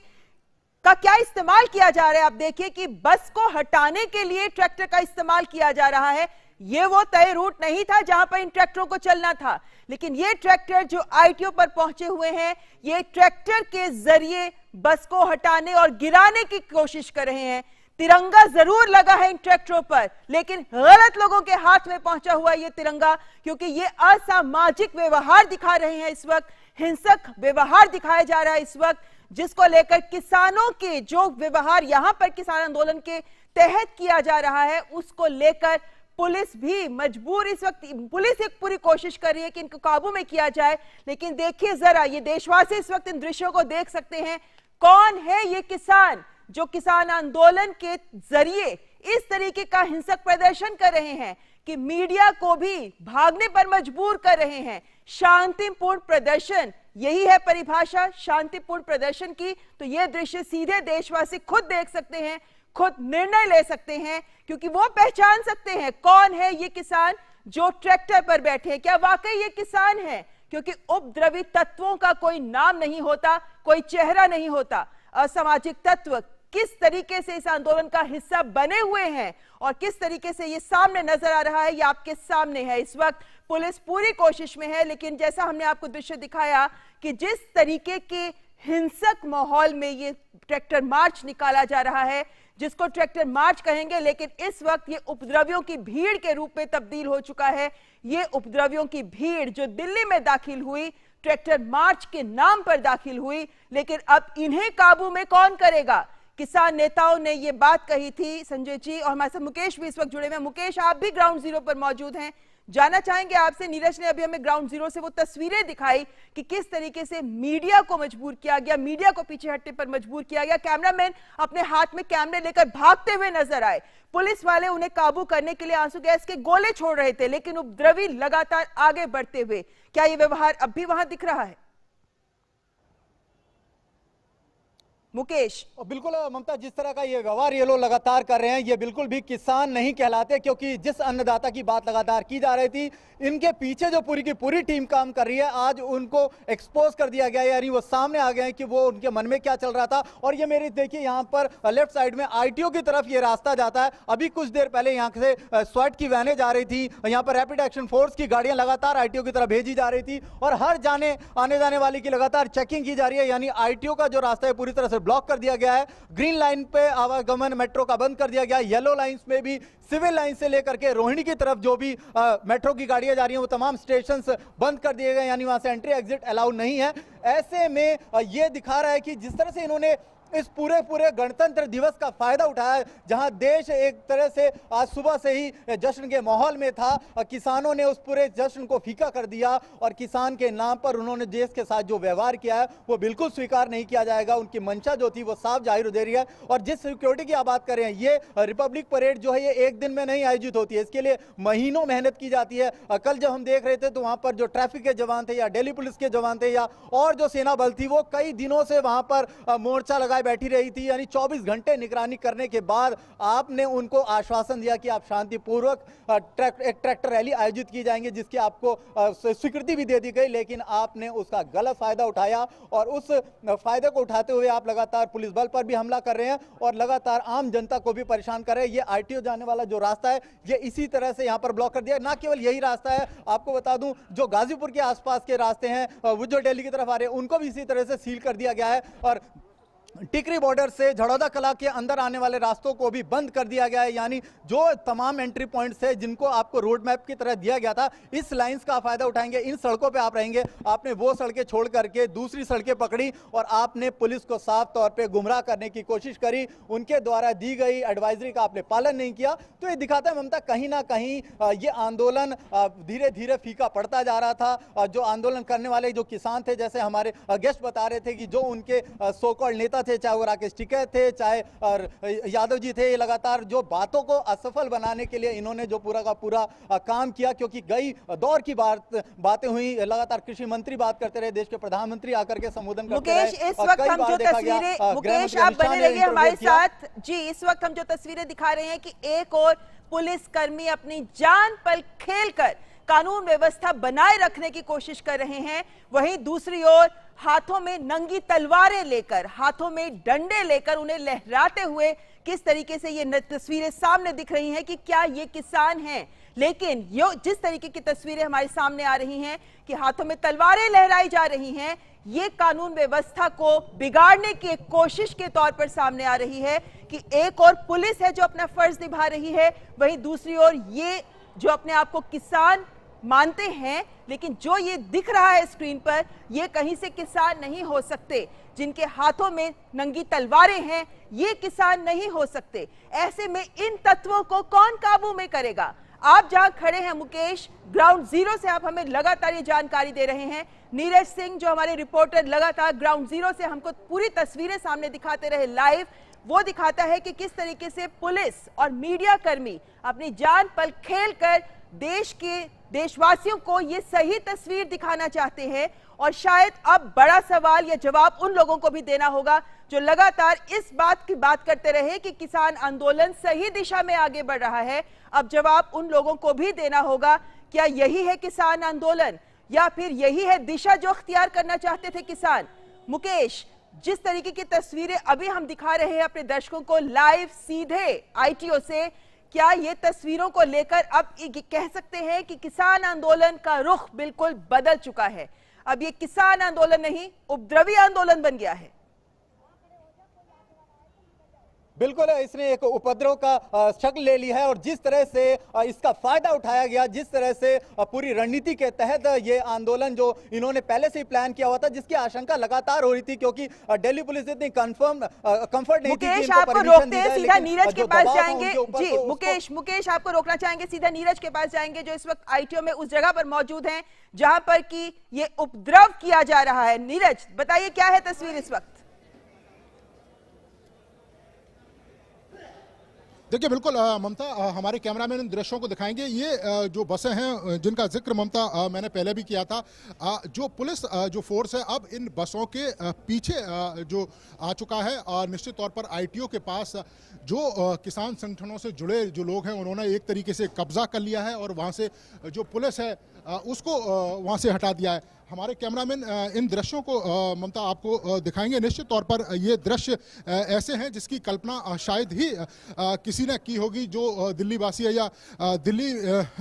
का क्या इस्तेमाल किया जा रहा है। आप देखिए कि बस को हटाने के लिए ट्रैक्टर का इस्तेमाल किया जा रहा है। ये वो तय रूट नहीं था जहां पर इन ट्रैक्टरों को चलना था, लेकिन ये ट्रैक्टर जो आईटीओ पर पहुंचे हुए हैं, ये ट्रैक्टर के जरिए बस को हटाने और गिराने की कोशिश कर रहे हैं। तिरंगा जरूर लगा है इन ट्रैक्टरों पर, लेकिन गलत लोगों के हाथ में पहुंचा हुआ ये तिरंगा, क्योंकि ये असामाजिक व्यवहार दिखा रहे हैं इस वक्त, हिंसक व्यवहार दिखाया जा रहा है इस वक्त, जिसको लेकर किसानों के जो व्यवहार यहां पर किसान आंदोलन के तहत किया जा रहा है, उसको लेकर पुलिस भी मजबूर, इस वक्त पुलिस एक पूरी कोशिश कर रही है कि इनको काबू में किया जाए। लेकिन देखिए जरा, ये देशवासी इस वक्त इन दृश्यों को देख सकते हैं, कौन है ये किसान जो किसान आंदोलन के जरिए इस तरीके का हिंसक प्रदर्शन कर रहे हैं कि मीडिया को भी भागने पर मजबूर कर रहे हैं। शांतिपूर्ण प्रदर्शन, यही है परिभाषा शांतिपूर्ण प्रदर्शन की। तो ये दृश्य सीधे देशवासी खुद देख सकते हैं, खुद निर्णय ले सकते हैं, क्योंकि वो पहचान सकते हैं कौन है ये किसान जो ट्रैक्टर पर बैठे हैं। क्या वाकई ये किसान है? क्योंकि उपद्रवी तत्वों का कोई नाम नहीं होता, कोई चेहरा नहीं होता। असामाजिक तत्व किस तरीके से इस आंदोलन का हिस्सा बने हुए हैं और किस तरीके से ये सामने नजर आ रहा है, ये आपके सामने है। इस वक्त पुलिस पूरी कोशिश में है, लेकिन जैसा हमने आपको दृश्य दिखाया कि जिस तरीके के हिंसक माहौल में ये ट्रैक्टर मार्च निकाला जा रहा है, जिसको ट्रैक्टर मार्च कहेंगे, लेकिन इस वक्त ये उपद्रवियों की भीड़ के रूप में तब्दील हो चुका है। ये उपद्रवियों की भीड़ जो दिल्ली में दाखिल हुई, ट्रैक्टर मार्च के नाम पर दाखिल हुई, लेकिन अब इन्हें काबू में कौन करेगा? किसान नेताओं ने ये बात कही थी संजय जी, और हमारे साथ मुकेश भी इस वक्त जुड़े हुए हैं। मुकेश, आप भी ग्राउंड जीरो पर मौजूद हैं, जानना चाहेंगे आपसे। नीरज ने अभी हमें ग्राउंड जीरो से वो तस्वीरें दिखाई कि किस तरीके से मीडिया को मजबूर किया गया, मीडिया को पीछे हटने पर मजबूर किया गया। कैमरामैन अपने हाथ में कैमरे लेकर भागते हुए नजर आए, पुलिस वाले उन्हें काबू करने के लिए आंसू गैस के गोले छोड़ रहे थे, लेकिन उपद्रवी लगातार आगे बढ़ते हुए। क्या ये व्यवहार अब भी वहां दिख रहा है? मुकेश, बिल्कुल ममता, जिस तरह का ये व्यवहार ये लोग लगातार कर रहे हैं, ये बिल्कुल भी किसान नहीं कहलाते, क्योंकि जिस अन्नदाता की बात लगातार की जा रही थी, इनके पीछे जो पूरी की पूरी टीम काम कर रही है, आज उनको एक्सपोज कर दिया गया है, यानी वो सामने आ गए हैं कि वो उनके मन में क्या चल रहा था। और ये मेरी देखिए यहाँ पर लेफ्ट साइड में आईटीओ की तरफ ये रास्ता जाता है। अभी कुछ देर पहले यहाँ से स्वैट की वैनें जा रही थी, यहाँ पर रैपिड एक्शन फोर्स की गाड़ियां लगातार आईटीओ की तरफ भेजी जा रही थी, और हर आने जाने वाली की लगातार चेकिंग की जा रही है। यानी आईटीओ का जो रास्ता है पूरी तरह से ब्लॉक कर दिया गया है। ग्रीन लाइन पे आवागमन मेट्रो का बंद कर दिया गया। येलो लाइंस में भी, सिविल लाइन से लेकर के रोहिणी की तरफ जो भी मेट्रो की गाड़ियां जा रही हैं, वो तमाम स्टेशन बंद कर दिए गए, यानी वहां से एंट्री एग्जिट अलाउ नहीं है। ऐसे में ये दिखा रहा है कि जिस तरह से इन्होंने इस पूरे गणतंत्र दिवस का फायदा उठाया, जहां देश एक तरह से आज सुबह से ही जश्न के माहौल में था। किसानों ने उस पूरे जश्न को फीका कर दिया और किसान के नाम पर उन्होंने देश के साथ जो व्यवहार किया है वो बिल्कुल स्वीकार नहीं किया जाएगा। उनकी मंशा जो थी वो साफ जाहिर हो दे रही है। और जिस सिक्योरिटी की आप बात कर रहे हैं, ये रिपब्लिक परेड जो है ये एक दिन में नहीं आयोजित होती है, इसके लिए महीनों मेहनत की जाती है। कल जब हम देख रहे थे तो वहां पर जो ट्रैफिक के जवान थे या दिल्ली पुलिस के जवान थे या और जो सेना बल थी वो कई दिनों से वहां पर मोर्चा लगाए बैठी रही थी। यानी 24 घंटे निगरानी करने के बाद आपने उनको आश्वासन दिया कि आप शांतिपूर्वक एक ट्रैक्टर रैली आयोजित की जाएंगे, जिसकी आपको स्वीकृति भी दे दी गई, लेकिन आपने उसका गलत फायदा उठाया और उस फायदे को उठाते हुए आप लगातार पुलिस बल पर भी हमला कर रहे हैं और लगातार आम जनता को भी परेशान कर रहे हैं। ये आरटीओ जाने वाला जो रास्ता है ये इसी तरह से यहां पर ब्लॉक कर दिया। ना केवल यही रास्ता है, आपको बता दूं जो गाजीपुर के आसपास के रास्ते हैं वो जो दिल्ली की तरफ आ रहे हैं उनको भी इसी तरह से सील कर दिया गया है और टिकरी बॉर्डर से झड़ौदा कला के अंदर आने वाले रास्तों को भी बंद कर दिया गया है। यानी जो तमाम एंट्री पॉइंट्स है जिनको आपको रोड मैप की तरह दिया गया था, इस लाइंस का फायदा उठाएंगे, इन सड़कों पे आप रहेंगे। आपने वो सड़कें छोड़ करके दूसरी सड़कें पकड़ी और आपने पुलिस को साफ तौर पे गुमराह करने की कोशिश करी। उनके द्वारा दी गई एडवाइजरी का आपने पालन नहीं किया। तो ये दिखाता है ममता कहीं ना कहीं ये आंदोलन धीरे धीरे फीका पड़ता जा रहा था। जो आंदोलन करने वाले जो किसान थे, जैसे हमारे गेस्ट बता रहे थे कि जो उनके सो कॉल्ड नेता थे, चाहे वो राकेश टिकैत थे चाहे यादव जी थे, ये लगातार जो बातों को असफल बनाने के लिए इन्होंने जो पूरा का पूरा काम किया। क्योंकि कई दौर की बातें हुई, लगातार कृषि मंत्री बात करते रहे, देश के प्रधानमंत्री आकर के संबोधन करते रहे। मुकेश, इस वक्त हम जो तस्वीरें, मुकेश आप बने रहिए हमारे साथ जी, इस वक्त हम जो तस्वीरें दिखा रहे हैं कि एक और पुलिसकर्मी अपनी जान पर खेलकर कानून व्यवस्था बनाए रखने की कोशिश कर रहे हैं, वहीं दूसरी ओर हाथों में नंगी तलवारें लेकर, हाथों में डंडे लेकर उन्हें लहराते हुए किस तरीके से ये तस्वीरें सामने दिख रही हैं कि क्या ये किसान हैं। लेकिन ये जिस तरीके की तस्वीरें हमारे सामने आ रही हैं कि हाथों में तलवारें लहराई जा रही हैं, ये कानून व्यवस्था को बिगाड़ने की एक कोशिश के तौर पर सामने आ रही है कि एक और पुलिस है जो अपना फर्ज निभा रही है, वहीं दूसरी ओर ये जो अपने आप को किसान मानते हैं, लेकिन जो ये दिख रहा है स्क्रीन पर, ये कहीं से किसान नहीं हो सकते। जिनके हाथों में नंगी तलवारें हैं ये किसान नहीं हो सकते। ऐसे में इन तत्वों को कौन काबू में करेगा? आप जहां खड़े हैं मुकेश, ग्राउंड जीरो से आप हमें लगातार ये जानकारी दे रहे हैं। नीरज सिंह जो हमारे रिपोर्टर लगातार ग्राउंड जीरो से हमको पूरी तस्वीरें सामने दिखाते रहे लाइव, वो दिखाता है कि किस तरीके से पुलिस और मीडिया कर्मी अपनी जान पर खेलकर देश के देशवासियों को ये सही तस्वीर दिखाना चाहते हैं। और शायद अब बड़ा सवाल या जवाब उन लोगों को भी देना होगा जो लगातार इस बात की बात करते रहे कि किसान आंदोलन सही दिशा में आगे बढ़ रहा है। अब जवाब उन लोगों को भी देना होगा, क्या यही है किसान आंदोलन या फिर यही है दिशा जो अख्तियार करना चाहते थे किसान? मुकेश, जिस तरीके की तस्वीरें अभी हम दिखा रहे हैं अपने दर्शकों को लाइव सीधे आईटीओ से, क्या ये तस्वीरों को लेकर अब कह सकते हैं कि किसान आंदोलन का रुख बिल्कुल बदल चुका है? अब ये किसान आंदोलन नहीं, उपद्रवी आंदोलन बन गया है। बिल्कुल, इसने एक उपद्रव का शक्ल ले ली है और जिस तरह से इसका फायदा उठाया गया, जिस तरह से पूरी रणनीति के तहत ये आंदोलन जो इन्होंने पहले से ही प्लान किया हुआ था, जिसकी आशंका लगातार हो रही थी क्योंकि दिल्ली पुलिस इतनी कंफर्ट नहीं थी। मुकेश, आपको रोकते हैं, सीधा नीरज के पास जाएंगे जी। मुकेश आपको रोकना चाहेंगे, सीधा नीरज के पास जाएंगे जो इस वक्त आईटीओ में उस जगह पर मौजूद हैं जहां पर कि ये उपद्रव किया जा रहा है। नीरज, बताइए क्या है तस्वीर इस वक्त? देखिए, बिल्कुल ममता, हमारे कैमरामैन इन दृश्यों को दिखाएंगे। ये जो बसें हैं जिनका जिक्र ममता मैंने पहले भी किया था, जो पुलिस जो फोर्स है अब इन बसों के पीछे जो आ चुका है और निश्चित तौर पर आईटीओ के पास जो किसान संगठनों से जुड़े जो लोग हैं उन्होंने एक तरीके से कब्जा कर लिया है और वहाँ से जो पुलिस है उसको वहाँ से हटा दिया है। हमारे कैमरामैन इन दृश्यों को ममता आपको दिखाएंगे। निश्चित तौर पर ये दृश्य ऐसे हैं जिसकी कल्पना शायद ही किसी ने की होगी जो दिल्ली वासी है या दिल्ली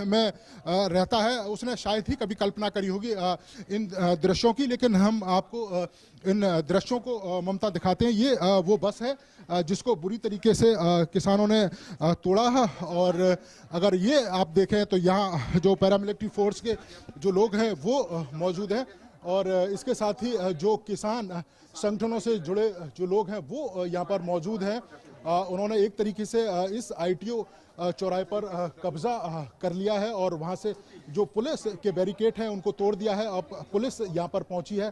में रहता है, उसने शायद ही कभी कल्पना करी होगी इन दृश्यों की। लेकिन हम आपको इन दृश्यों को ममता दिखाते हैं। ये वो बस है जिसको बुरी तरीके से किसानों ने तोड़ा है और अगर ये आप देखें तो यहाँ जो पैरामिलिट्री फोर्स के जो लोग हैं वो मौजूद हैं और इसके साथ ही जो किसान संगठनों से जुड़े जो लोग हैं वो यहाँ पर मौजूद हैं। उन्होंने एक तरीके से इस ITO चौराहे पर कब्जा कर लिया है और वहाँ से जो पुलिस के बैरिकेड हैं उनको तोड़ दिया है। अब पुलिस यहाँ पर पहुँची है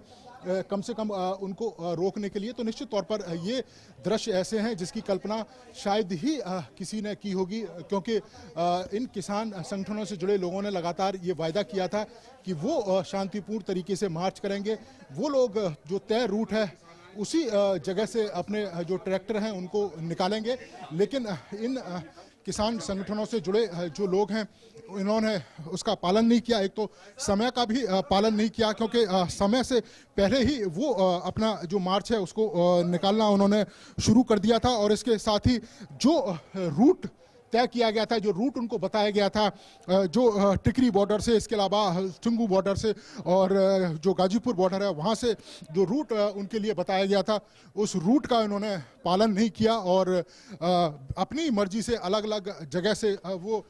कम से कम उनको रोकने के लिए। तो निश्चित तौर पर ये दृश्य ऐसे हैं जिसकी कल्पना शायद ही किसी ने की होगी, क्योंकि इन किसान संगठनों से जुड़े लोगों ने लगातार ये वायदा किया था कि वो शांतिपूर्ण तरीके से मार्च करेंगे। वो लोग जो तय रूट है उसी जगह से अपने जो ट्रैक्टर हैं उनको निकालेंगे, लेकिन इन किसान संगठनों से जुड़े जो लोग हैं इन्होंने उसका पालन नहीं किया। एक तो समय का भी पालन नहीं किया, क्योंकि समय से पहले ही वो अपना जो मार्च है उसको निकालना उन्होंने शुरू कर दिया था। और इसके साथ ही जो रूट तय किया गया था, जो रूट उनको बताया गया था, जो टिकरी बॉर्डर से, इसके अलावा चुंगू बॉर्डर से और जो गाजीपुर बॉर्डर है वहाँ से जो रूट उनके लिए बताया गया था, उस रूट का इन्होंने पालन नहीं किया और अपनी मर्जी से अलग अलग जगह से वो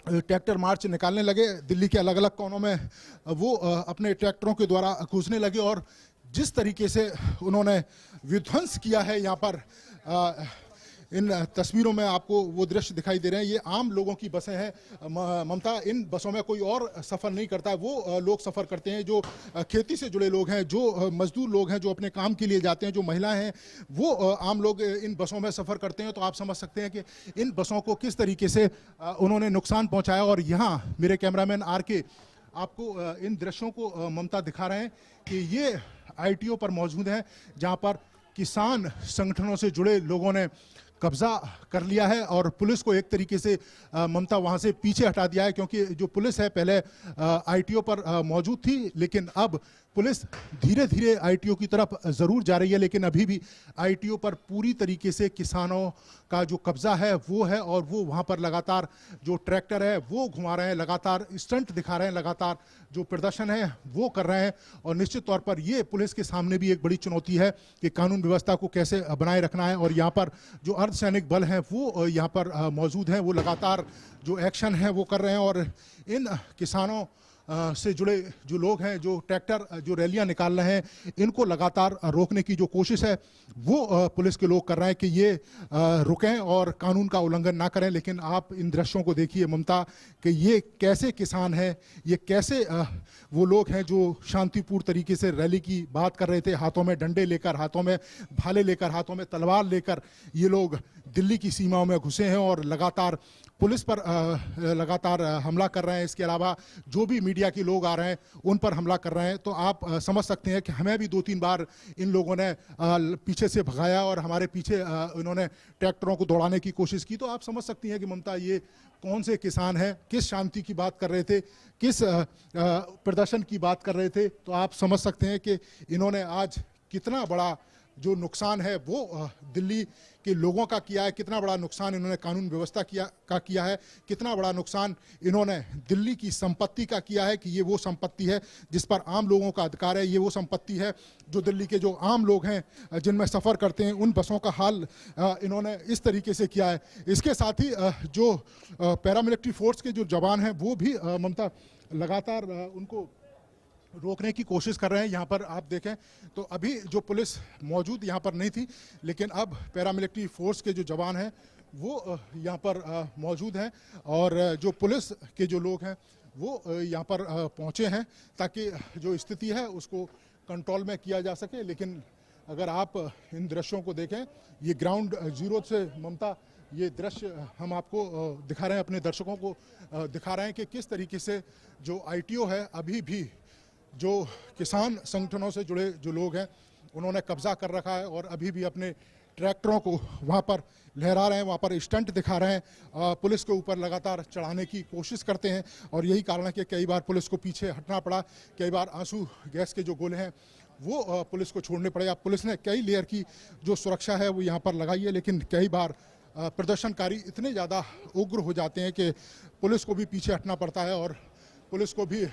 ट्रैक्टर मार्च निकालने लगे। दिल्ली के अलग अलग कोनों में वो अपने ट्रैक्टरों के द्वारा घुसने लगे और जिस तरीके से उन्होंने विध्वंस किया है यहाँ पर इन तस्वीरों में आपको वो दृश्य दिखाई दे रहे हैं। ये आम लोगों की बसें हैं ममता। इन बसों में कोई और सफ़र नहीं करता है, वो लोग सफ़र करते हैं जो खेती से जुड़े लोग हैं, जो मजदूर लोग हैं, जो अपने काम के लिए जाते हैं, जो महिलाएं हैं, वो आम लोग इन बसों में सफ़र करते हैं। तो आप समझ सकते हैं कि इन बसों को किस तरीके से उन्होंने नुकसान पहुँचाया। और यहाँ मेरे कैमरामैन RK आपको इन दृश्यों को ममता दिखा रहे हैं कि ये ITO पर मौजूद हैं, जहाँ पर किसान संगठनों से जुड़े लोगों ने कब्जा कर लिया है और पुलिस को एक तरीके से ममता वहां से पीछे हटा दिया है, क्योंकि जो पुलिस है पहले ITO पर मौजूद थी, लेकिन अब पुलिस धीरे धीरे ITO की तरफ ज़रूर जा रही है, लेकिन अभी भी ITO पर पूरी तरीके से किसानों का जो कब्जा है वो है। और वो वहाँ पर लगातार जो ट्रैक्टर है वो घुमा रहे हैं, लगातार स्टंट दिखा रहे हैं, लगातार जो प्रदर्शन है वो कर रहे हैं। और निश्चित तौर पर ये पुलिस के सामने भी एक बड़ी चुनौती है कि कानून व्यवस्था को कैसे बनाए रखना है। और यहाँ पर जो अर्धसैनिक बल हैं वो यहाँ पर मौजूद हैं, वो लगातार जो एक्शन है वो कर रहे हैं। और इन किसानों से जुड़े जो लोग हैं, जो ट्रैक्टर जो रैलियां निकाल रहे हैं, इनको लगातार रोकने की जो कोशिश है वो पुलिस के लोग कर रहे हैं कि ये रुकें और कानून का उल्लंघन ना करें। लेकिन आप इन दृश्यों को देखिए ममता कि ये कैसे किसान हैं, ये कैसे वो लोग हैं जो शांतिपूर्ण तरीके से रैली की बात कर रहे थे, हाथों में डंडे लेकर, हाथों में भाले लेकर, हाथों में तलवार लेकर ये लोग दिल्ली की सीमाओं में घुसे हैं और लगातार पुलिस पर लगातार हमला कर रहे हैं। इसके अलावा जो भी मीडिया के लोग आ रहे हैं उन पर हमला कर रहे हैं। तो आप समझ सकते हैं कि हमें भी 2-3 बार इन लोगों ने पीछे से भगाया और हमारे पीछे इन्होंने ट्रैक्टरों को दौड़ाने की कोशिश की। तो आप समझ सकती हैं कि ममता ये कौन से किसान हैं, किस शांति की बात कर रहे थे, किस प्रदर्शन की बात कर रहे थे। तो आप समझ सकते हैं कि इन्होंने आज कितना बड़ा जो नुकसान है वो दिल्ली के लोगों का किया है, कितना बड़ा नुकसान इन्होंने कानून व्यवस्था किया है, कितना बड़ा नुकसान इन्होंने दिल्ली की संपत्ति का किया है कि ये वो संपत्ति है जिस पर आम लोगों का अधिकार है, ये वो संपत्ति है जो दिल्ली के जो आम लोग हैं जिनमें सफ़र करते हैं, उन बसों का हाल इन्होंने इस तरीके से किया है। इसके साथ ही जो पैरामिलिट्री फोर्स के जो जवान हैं वो भी ममता लगातार उनको रोकने की कोशिश कर रहे हैं। यहाँ पर आप देखें तो अभी जो पुलिस मौजूद यहाँ पर नहीं थी, लेकिन अब पैरामिलिट्री फोर्स के जो जवान हैं वो यहाँ पर मौजूद हैं और जो पुलिस के जो लोग हैं वो यहाँ पर पहुँचे हैं ताकि जो स्थिति है उसको कंट्रोल में किया जा सके। लेकिन अगर आप इन दृश्यों को देखें, ये ग्राउंड जीरो से ममता ये दृश्य हम आपको दिखा रहे हैं, अपने दर्शकों को दिखा रहे हैं कि किस तरीके से जो ITO है अभी भी जो किसान संगठनों से जुड़े जो लोग हैं उन्होंने कब्जा कर रखा है और अभी भी अपने ट्रैक्टरों को वहाँ पर लहरा रहे हैं, वहाँ पर स्टंट दिखा रहे हैं, पुलिस के ऊपर लगातार चढ़ाने की कोशिश करते हैं। और यही कारण है कि कई बार पुलिस को पीछे हटना पड़ा, कई बार आंसू गैस के जो गोले हैं वो पुलिस को छोड़ने पड़े। अब पुलिस ने कई लेयर की जो सुरक्षा है वो यहाँ पर लगाई है, लेकिन कई बार प्रदर्शनकारी इतने ज़्यादा उग्र हो जाते हैं कि पुलिस को भी पीछे हटना पड़ता है और पुलिस को भी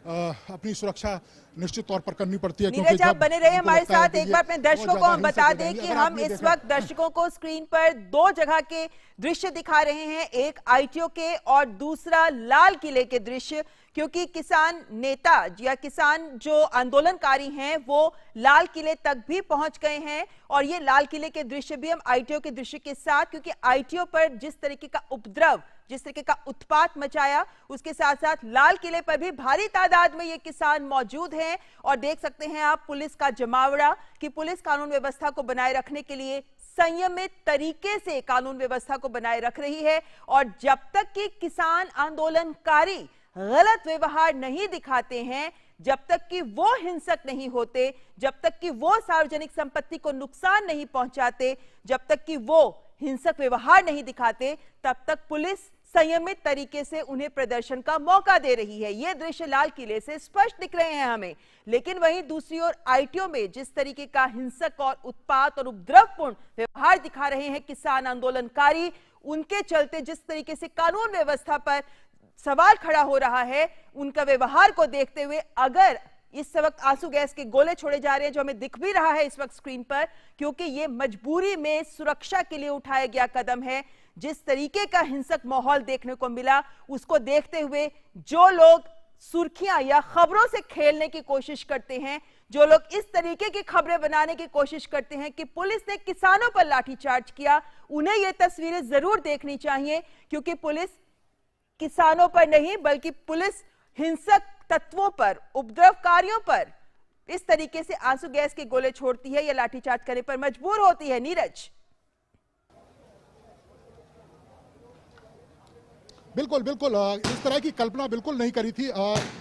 अपनी सुरक्षा निश्चित तौर पर करनी पड़ती है। नीरज, आप बने रहे हमारे साथ। एक बार अपने दर्शकों को हम बता दें कि हम इस वक्त दर्शकों को स्क्रीन पर दो जगह के दृश्य दिखा रहे हैं, एक आईटीओ के और दूसरा लाल किले के दृश्य, क्योंकि किसान नेता या किसान जो आंदोलनकारी हैं वो लाल किले तक भी पहुंच गए हैं। और ये लाल किले के दृश्य भी हम आईटीओ के दृश्य के साथ, क्योंकि आईटीओ पर जिस तरीके का उपद्रव, जिस तरीके का उत्पात मचाया, उसके साथ साथ लाल किले पर भी भारी तादाद में ये किसान मौजूद हैं। और देख सकते हैं आप पुलिस का जमावड़ा कि पुलिस कानून व्यवस्था को बनाए रखने के लिए संयमित तरीके से कानून व्यवस्था को बनाए रख रही है। और जब तक कि किसान आंदोलनकारी गलत व्यवहार नहीं दिखाते हैं, जब तक कि वो हिंसक नहीं होते, जब तक कि वो सार्वजनिक संपत्ति को नुकसान नहीं पहुंचाते, जब तक कि वो हिंसक व्यवहार नहीं दिखाते, तब तक पुलिस संयमित तरीके से उन्हें प्रदर्शन का मौका दे रही है। ये दृश्य लाल किले से स्पष्ट दिख रहे हैं हमें। लेकिन वहीं दूसरी ओर आईटीओ में जिस तरीके का हिंसक और उत्पात और उपद्रवपूर्ण व्यवहार दिखा रहे हैं किसान आंदोलनकारी, उनके चलते जिस तरीके से कानून व्यवस्था पर सवाल खड़ा हो रहा है, उनका व्यवहार को देखते हुए अगर इस वक्त आंसू गैस के गोले छोड़े जा रहे हैं, जो हमें दिख भी रहा है इस वक्त स्क्रीन पर, क्योंकि ये मजबूरी में सुरक्षा के लिए उठाया गया कदम है। जिस तरीके का हिंसक माहौल देखने को मिला, उसको देखते हुए जो लोग सुर्खियां या खबरों से खेलने की कोशिश करते हैं, जो लोग इस तरीके की खबरें बनाने की कोशिश करते हैं कि पुलिस ने किसानों पर लाठीचार्ज किया, उन्हें ये तस्वीरें जरूर देखनी चाहिए। क्योंकि पुलिस किसानों पर नहीं, बल्कि पुलिस हिंसक तत्वों पर, उपद्रवकारियों पर इस तरीके से आंसू गैस के गोले छोड़ती है या लाठीचार्ज करने पर मजबूर होती है। नीरज, बिल्कुल बिल्कुल, इस तरह की कल्पना बिल्कुल नहीं करी थी,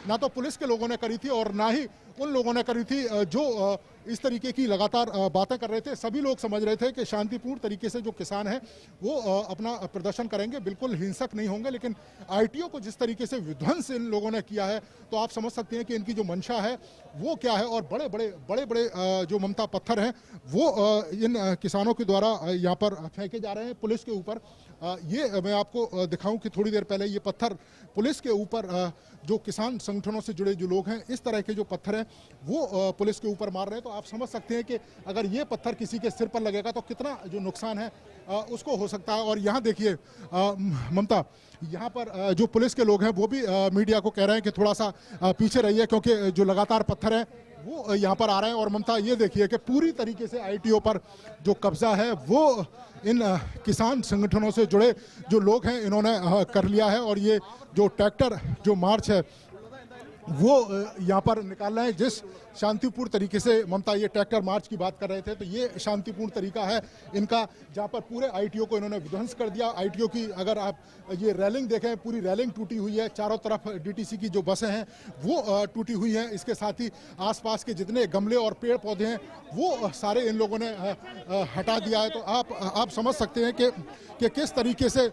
ना तो पुलिस के लोगों ने करी थी और ना ही उन लोगों ने करी थी जो इस तरीके की लगातार बातें कर रहे थे। सभी लोग समझ रहे थे कि शांतिपूर्ण तरीके से जो किसान हैं वो अपना प्रदर्शन करेंगे, बिल्कुल हिंसक नहीं होंगे। लेकिन आईटीओ को जिस तरीके से विध्वंस इन लोगों ने किया है, तो आप समझ सकते हैं कि इनकी जो मंशा है वो क्या है। और बड़े बड़े जो ममता पत्थर हैं वो इन किसानों के द्वारा यहाँ पर फेंके जा रहे हैं पुलिस के ऊपर। ये मैं आपको दिखाऊं कि थोड़ी देर पहले ये पत्थर पुलिस के ऊपर, जो किसान संगठनों से जुड़े जो लोग हैं, इस तरह के जो पत्थर हैं वो पुलिस के ऊपर मार रहे हैं। तो आप समझ सकते हैं कि अगर ये पत्थर किसी के सिर पर लगेगा तो कितना जो नुकसान है उसको हो सकता है। और यहाँ देखिए ममता, यहाँ पर जो पुलिस के लोग हैं वो भी मीडिया को कह रहे हैं कि थोड़ा सा पीछे रहिए, क्योंकि जो लगातार पत्थर हैं वो यहाँ पर आ रहे हैं। और ममता ये देखिए कि पूरी तरीके से आईटीओ पर जो कब्जा है वो इन किसान संगठनों से जुड़े जो लोग हैं इन्होंने कर लिया है। और ये जो ट्रैक्टर जो मार्च है वो यहाँ पर निकाल रहे हैं। जिस शांतिपूर्ण तरीके से ममता ये ट्रैक्टर मार्च की बात कर रहे थे, तो ये शांतिपूर्ण तरीका है इनका, जहाँ पर पूरे आईटीओ को इन्होंने विध्वंस कर दिया। आईटीओ की अगर आप ये रेलिंग देखें, पूरी रेलिंग टूटी हुई है, चारों तरफ डीटीसी की जो बसें हैं वो टूटी हुई हैं। इसके साथ ही आसपास के जितने गमले और पेड़ पौधे हैं वो सारे इन लोगों ने हटा दिया है। तो आप समझ सकते हैं कि किस तरीके से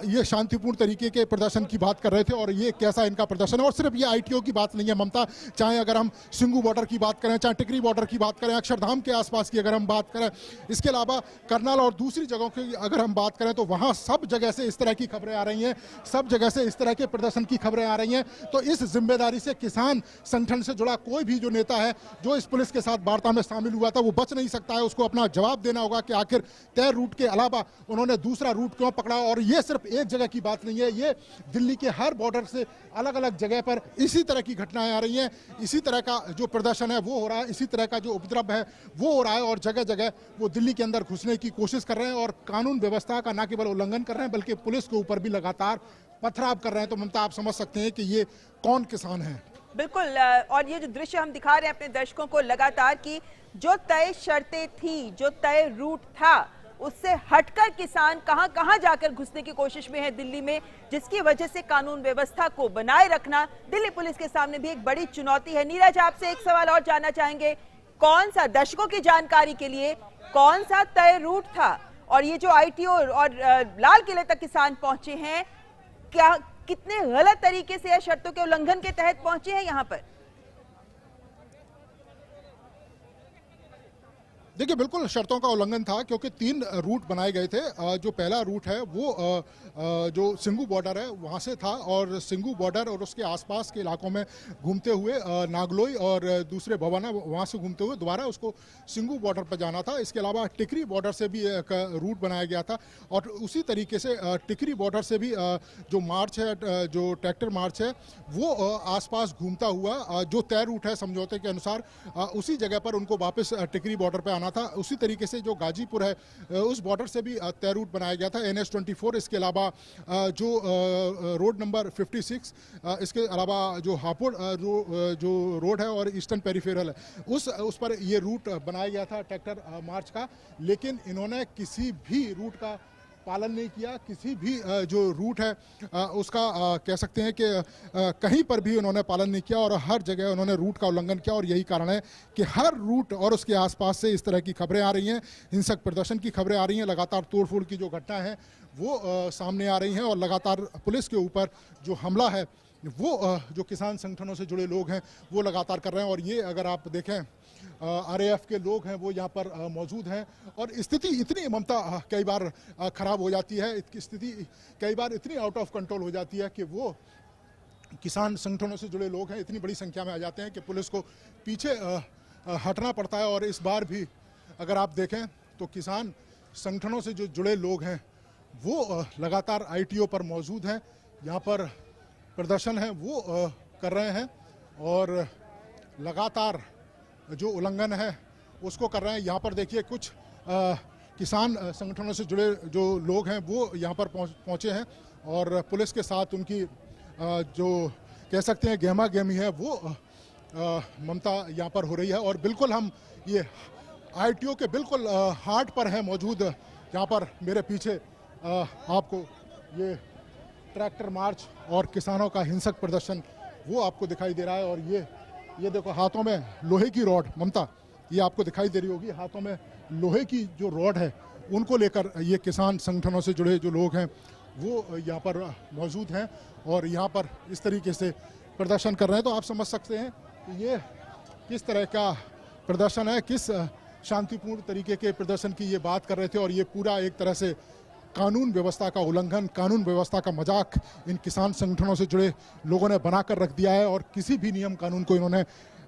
ये शांतिपूर्ण तरीके के प्रदर्शन की बात कर रहे थे और ये कैसा इनका प्रदर्शन है। और सिर्फ ये आईटीओ की बात नहीं है ममता, चाहे अगर हम सिंगू बॉर्डर की बात करें, चाहे टिकरी बॉर्डर की बात करें, अक्षरधाम के आसपास की अगर हम बात करें, इसके अलावा करनाल और दूसरी जगहों की अगर हम बात करें, तो वहाँ सब जगह से इस तरह की खबरें आ रही हैं, सब जगह से इस तरह के प्रदर्शन की खबरें आ रही हैं। तो इस जिम्मेदारी से किसान संगठन से जुड़ा कोई भी जो नेता है जो इस पुलिस के साथ वार्ता में शामिल हुआ था वो बच नहीं सकता है। उसको अपना जवाब देना होगा कि आखिर तय रूट के अलावा उन्होंने दूसरा रूट क्यों पकड़ा। और ये सिर्फ एक जगह की बात नहीं है, ये दिल्ली के हर बॉर्डर से अलग अलग जगह पर इसी तरह की घटनाएं आ रही हैं, इसी तरह का जो प्रदर्शन है वो हो रहा है, इसी तरह का जो उपद्रव है वो हो रहा है। और जगह जगह वो दिल्ली के अंदर घुसने की कोशिश कर रहे हैं और कानून व्यवस्था का न केवल उल्लंघन कर रहे हैं बल्कि पुलिस के ऊपर भी लगातार पथराव कर रहे हैं। तो ममता आप समझ सकते हैं कि ये कौन किसान है। बिल्कुल, और ये जो दृश्य हम दिखा रहे हैं अपने दर्शकों को लगातार की जो तय शर्तें थी, जो तय रूट था, उससे हटकर किसान कहां जाकर घुसने की कोशिश में है दिल्ली में, जिसकी वजह से कानून व्यवस्था को बनाए रखना दिल्ली पुलिस के सामने भी एक बड़ी चुनौती है। नीरज, आपसे एक सवाल और जानना चाहेंगे, कौन सा, दर्शकों की जानकारी के लिए, कौन सा तय रूट था और ये जो आईटीओ और लाल किले तक किसान पहुंचे हैं, क्या कितने गलत तरीके से या शर्तों के उल्लंघन के तहत पहुंचे हैं यहाँ पर? देखिए बिल्कुल शर्तों का उल्लंघन था, क्योंकि 3 रूट बनाए गए थे। जो पहला रूट है वो जो सिंघू बॉर्डर है वहाँ से था, और सिंघू बॉर्डर और उसके आसपास के इलाकों में घूमते हुए नागलोई और दूसरे भवन है वहाँ से घूमते हुए दोबारा उसको सिंघू बॉर्डर पर जाना था। इसके अलावा टिकरी बॉर्डर से भी एक रूट बनाया गया था, और उसी तरीके से टिकरी बॉर्डर से भी जो मार्च है, जो ट्रैक्टर मार्च है, वो आसपास घूमता हुआ जो तय रूट है समझौते के अनुसार, उसी जगह पर उनको वापस टिकरी बॉर्डर पर आना था। उसी तरीके से जो गाजीपुर है उस बॉर्डर से भी तय रूट बनाया गया था, NH-24। इसके अलावा जो रोड नंबर 56, इसके अलावा जो हापुड़ जो रोड है और ईस्टर्न पेरिफेरल है उस पर ये रूट बनाया गया था ट्रैक्टर मार्च का। लेकिन इन्होंने किसी भी रूट का पालन नहीं किया, किसी भी जो रूट है उसका कह सकते हैं कि कहीं पर भी उन्होंने पालन नहीं किया, और हर जगह उन्होंने रूट का उल्लंघन किया। और यही कारण है कि हर रूट और उसके आसपास से इस तरह की खबरें आ रही हैं, हिंसक प्रदर्शन की खबरें आ रही हैं, लगातार तोड़फोड़ की जो घटना है वो सामने आ रही हैं, और लगातार पुलिस के ऊपर जो हमला है वो जो किसान संगठनों से जुड़े लोग हैं वो लगातार कर रहे हैं। और ये अगर आप देखें RAF के लोग हैं वो यहाँ पर मौजूद हैं, और स्थिति इतनी ममता कई बार खराब हो जाती है, स्थिति कई बार इतनी आउट ऑफ कंट्रोल हो जाती है कि वो किसान संगठनों से जुड़े लोग हैं इतनी बड़ी संख्या में आ जाते हैं कि पुलिस को पीछे हटना पड़ता है। और इस बार भी अगर आप देखें तो किसान संगठनों से जो जुड़े लोग हैं वो लगातार ITO पर मौजूद हैं, यहाँ पर प्रदर्शन है वो कर रहे हैं, और लगातार जो उल्लंघन है उसको कर रहे हैं। यहाँ पर देखिए कुछ किसान संगठनों से जुड़े जो लोग हैं वो यहाँ पर पहुँचे हैं, और पुलिस के साथ उनकी जो कह सकते हैं गहमा गहमी है वो ममता यहाँ पर हो रही है। और बिल्कुल हम ये ITO के बिल्कुल हार्ट पर है मौजूद। यहाँ पर मेरे पीछे आपको ये ट्रैक्टर मार्च और किसानों का हिंसक प्रदर्शन वो आपको दिखाई दे रहा है। और ये देखो हाथों में लोहे की रॉड, ममता ये आपको दिखाई दे रही होगी, हाथों में लोहे की जो रॉड है उनको लेकर ये किसान संगठनों से जुड़े जो लोग हैं वो यहाँ पर मौजूद हैं, और यहाँ पर इस तरीके से प्रदर्शन कर रहे हैं। तो आप समझ सकते हैं कि ये किस तरह का प्रदर्शन है, किस शांतिपूर्ण तरीके के प्रदर्शन की ये बात कर रहे थे। और ये पूरा एक तरह से कानून व्यवस्था का उल्लंघन, कानून व्यवस्था का मजाक इन किसान संगठनों से जुड़े लोगों ने बनाकर रख दिया है, और किसी भी नियम कानून को इन्होंने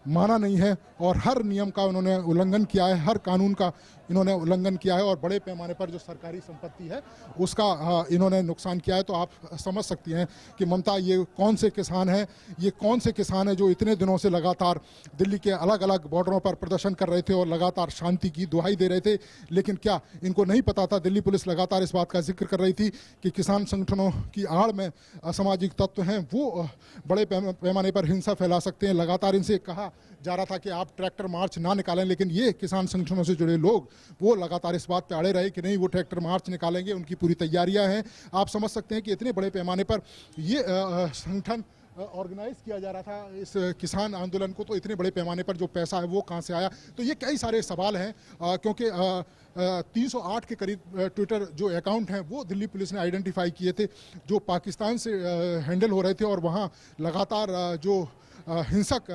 माना नहीं है, और हर नियम का उन्होंने उल्लंघन किया है, हर कानून का इन्होंने उल्लंघन किया है, और बड़े पैमाने पर जो सरकारी संपत्ति है उसका इन्होंने नुकसान किया है। तो आप समझ सकती हैं कि ममता ये कौन से किसान हैं, ये कौन से किसान हैं जो इतने दिनों से लगातार दिल्ली के अलग अलग बॉर्डरों पर प्रदर्शन कर रहे थे और लगातार शांति की दुहाई दे रहे थे। लेकिन क्या इनको नहीं पता था, दिल्ली पुलिस लगातार इस बात का जिक्र कर रही थी कि किसान संगठनों की आड़ में असामाजिक तत्व हैं, वो बड़े पैमाने पर हिंसा फैला सकते हैं। लगातार इनसे कहा जा रहा था कि आप ट्रैक्टर मार्च ना निकालें, लेकिन ये किसान संगठनों से जुड़े लोग वो लगातार इस बात पे अड़े रहे कि नहीं वो ट्रैक्टर मार्च निकालेंगे, उनकी पूरी तैयारियां हैं। आप समझ सकते हैं कि इतने बड़े पैमाने पर ये संगठन ऑर्गेनाइज किया जा रहा था इस किसान आंदोलन को, तो इतने बड़े पैमाने पर जो पैसा है वो कहाँ से आया। तो ये कई सारे सवाल हैं, क्योंकि 308 के करीब ट्विटर जो अकाउंट हैं वो दिल्ली पुलिस ने आइडेंटिफाई किए थे जो पाकिस्तान से हैंडल हो रहे थे, और वहाँ लगातार जो हिंसक